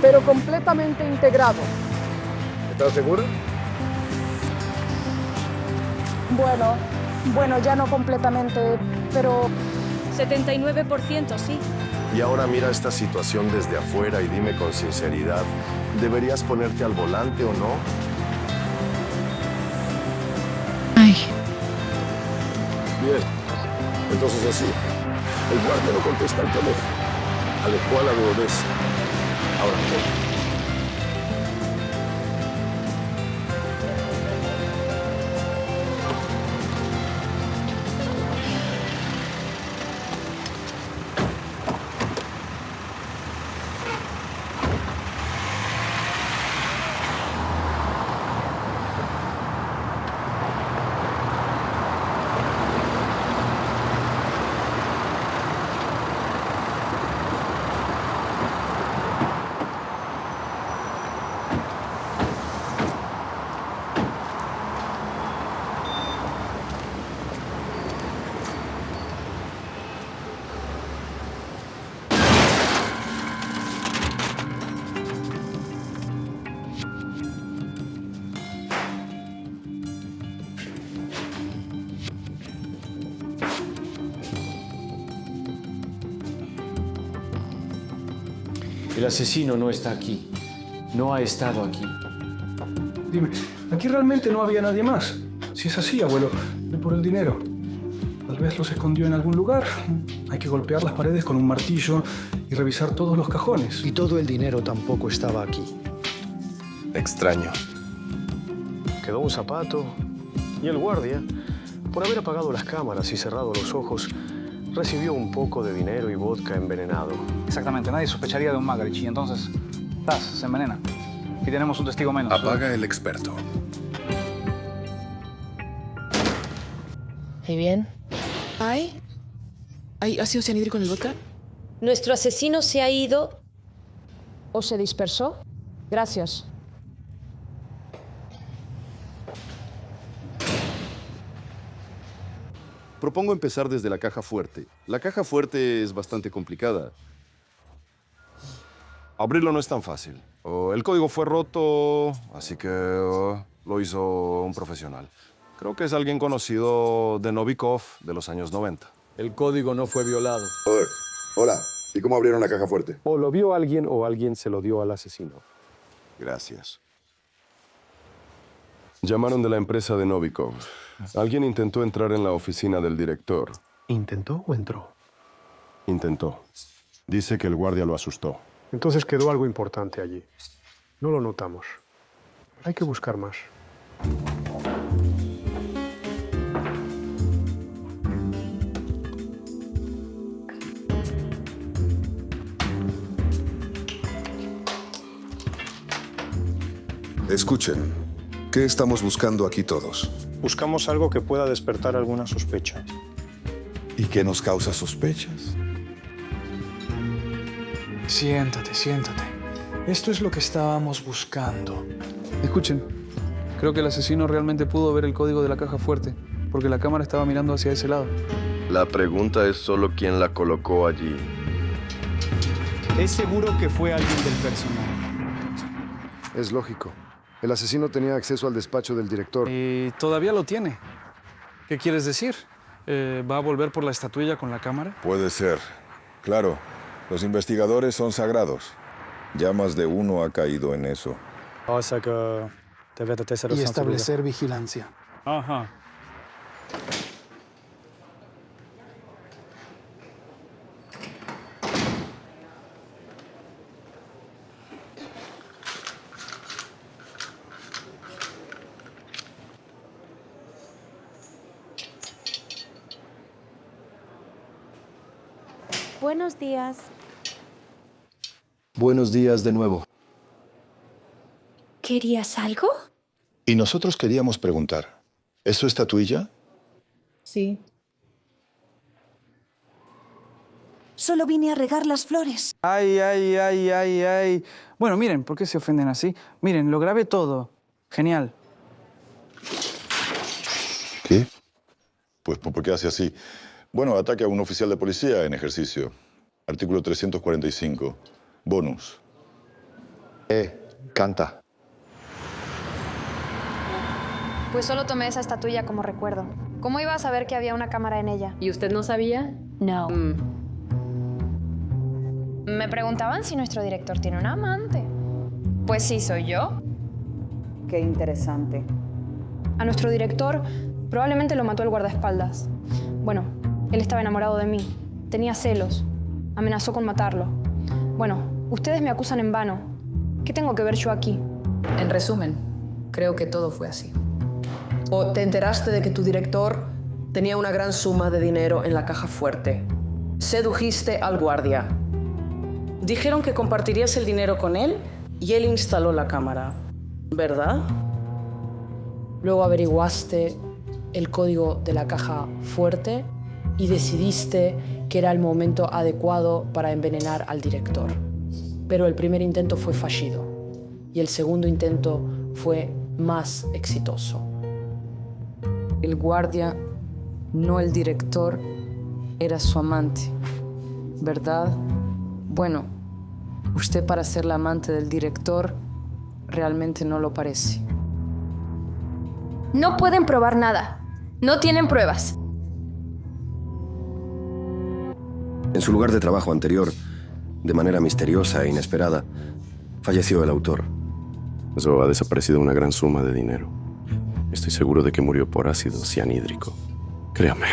pero completamente integrado. ¿Estás segura? Bueno, ya no completamente, pero 79% sí. Y ahora mira esta situación desde afuera y dime con sinceridad, ¿deberías ponerte al volante o no? Bien. Entonces así. El guardia no contesta el teléfono. Alejó a la duodesa. Ahora todo. El asesino no está aquí. No ha estado aquí. Dime, ¿aquí realmente no había nadie más? Si es así, abuelo, ve por el dinero. Tal vez los escondió en algún lugar. Hay que golpear las paredes con un martillo y revisar todos los cajones. Y todo el dinero tampoco estaba aquí. Extraño. Quedó un zapato y el guardia, por haber apagado las cámaras y cerrado los ojos, recibió un poco de dinero y vodka envenenado. Exactamente, nadie sospecharía de un Magarich y entonces, se envenena. Y tenemos un testigo menos. Apaga el experto. ¿Y bien? ¿Hay ácido cianhídrico en el vodka? Nuestro asesino se ha ido. ¿O se dispersó? Gracias. Propongo empezar desde la caja fuerte. La caja fuerte es bastante complicada. Abrirlo no es tan fácil. El código fue roto, así que lo hizo un profesional. Creo que es alguien conocido de Novikov de los años 90. El código no fue violado. Hola. ¿Y cómo abrieron la caja fuerte? O lo vio alguien o alguien se lo dio al asesino. Gracias. Llamaron de la empresa de Novikov. Alguien intentó entrar en la oficina del director. ¿Intentó o entró? Intentó. Dice que el guardia lo asustó. Entonces quedó algo importante allí. No lo notamos. Hay que buscar más. Escuchen, ¿qué estamos buscando aquí todos? Buscamos algo que pueda despertar alguna sospecha. ¿Y qué nos causa sospechas? Siéntate, siéntate. Esto es lo que estábamos buscando. Escuchen, creo que el asesino realmente pudo ver el código de la caja fuerte, porque la cámara estaba mirando hacia ese lado. La pregunta es solo quién la colocó allí. Es seguro que fue alguien del personal. Es lógico. El asesino tenía acceso al despacho del director. Y todavía lo tiene. ¿Qué quieres decir? ¿Va a volver por la estatuilla con la cámara? Puede ser. Claro, los investigadores son sagrados. Ya más de uno ha caído en eso. Y establecer vigilancia. Ajá. Buenos días. Buenos días de nuevo. ¿Querías algo? Y nosotros queríamos preguntar, ¿es su estatuilla? Sí. Solo vine a regar las flores. Ay. Bueno, miren, ¿por qué se ofenden así? Miren, lo grabé todo. Genial. ¿Qué? Pues, ¿por qué hace así? Bueno, ataque a un oficial de policía en ejercicio. Artículo 345. Bonus. Canta. Pues solo tomé esa estatuilla como recuerdo. ¿Cómo iba a saber que había una cámara en ella? ¿Y usted no sabía? No. Me preguntaban si nuestro director tiene un amante. Pues sí, soy yo. Qué interesante. A nuestro director probablemente lo mató el guardaespaldas. Bueno, él estaba enamorado de mí. Tenía celos. Amenazó con matarlo. Bueno, ustedes me acusan en vano. ¿Qué tengo que ver yo aquí? En resumen, creo que todo fue así. O te enteraste de que tu director tenía una gran suma de dinero en la caja fuerte. Sedujiste al guardia. Dijeron que compartirías el dinero con él y él instaló la cámara, ¿verdad? Luego averiguaste el código de la caja fuerte y decidiste que era el momento adecuado para envenenar al director. Pero el primer intento fue fallido y el segundo intento fue más exitoso. El guardia, no el director, era su amante, ¿verdad? Bueno, usted para ser la amante del director realmente no lo parece. No pueden probar nada. No tienen pruebas. En su lugar de trabajo anterior, de manera misteriosa e inesperada, falleció el autor. Eso ha desaparecido una gran suma de dinero. Estoy seguro de que murió por ácido cianhídrico. Créame,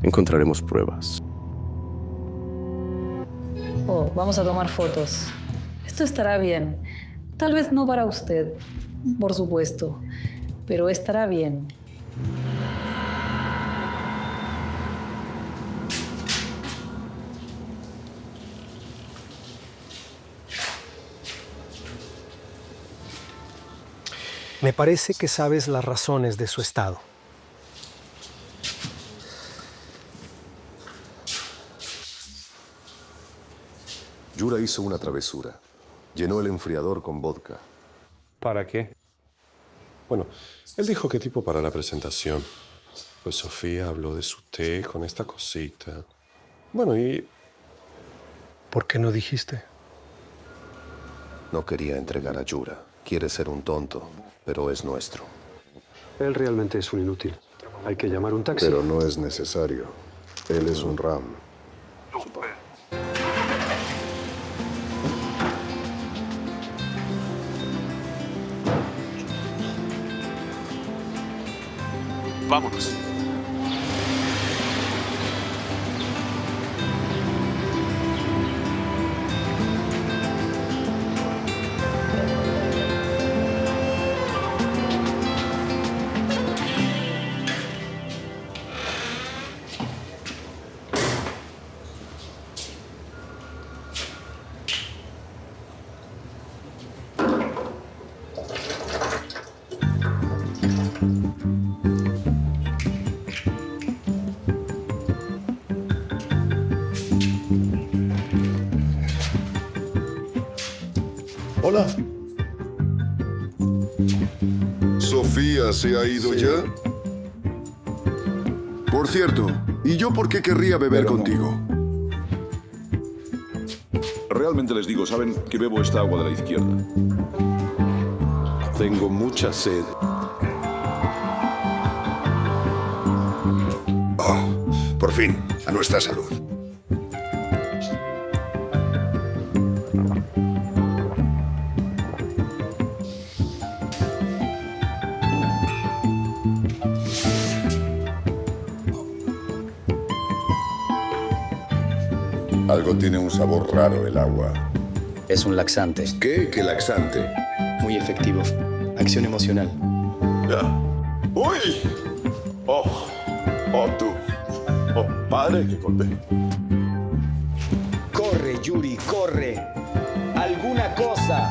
encontraremos pruebas. Oh, vamos a tomar fotos. Esto estará bien. Tal vez no para usted, por supuesto, pero estará bien. Me parece que sabes las razones de su estado. Yura hizo una travesura. Llenó el enfriador con vodka. ¿Para qué? Bueno, él dijo que tipo para la presentación. Pues Sofía habló de su té con esta cosita. Bueno, y... ¿Por qué no dijiste? No quería entregar a Yura. Quiere ser un tonto, pero es nuestro. Él realmente es un inútil. Hay que llamar un taxi. Pero no es necesario. Él es un Ram. Vámonos. Hola. ¿Sofía se ha ido ya? Por cierto, ¿y yo por qué querría beber contigo? Realmente les digo, saben que bebo esta agua de la izquierda. Tengo mucha sed. Oh, por fin, a nuestra salud. Algo tiene un sabor raro el agua. Es un laxante. ¿Qué? ¿Qué laxante? Muy efectivo. Acción emocional. Ya. ¡Uy! ¡Oh! ¡Oh, tú! ¡Oh, padre, que conté! ¡Corre, Yuri, corre! ¡Alguna cosa!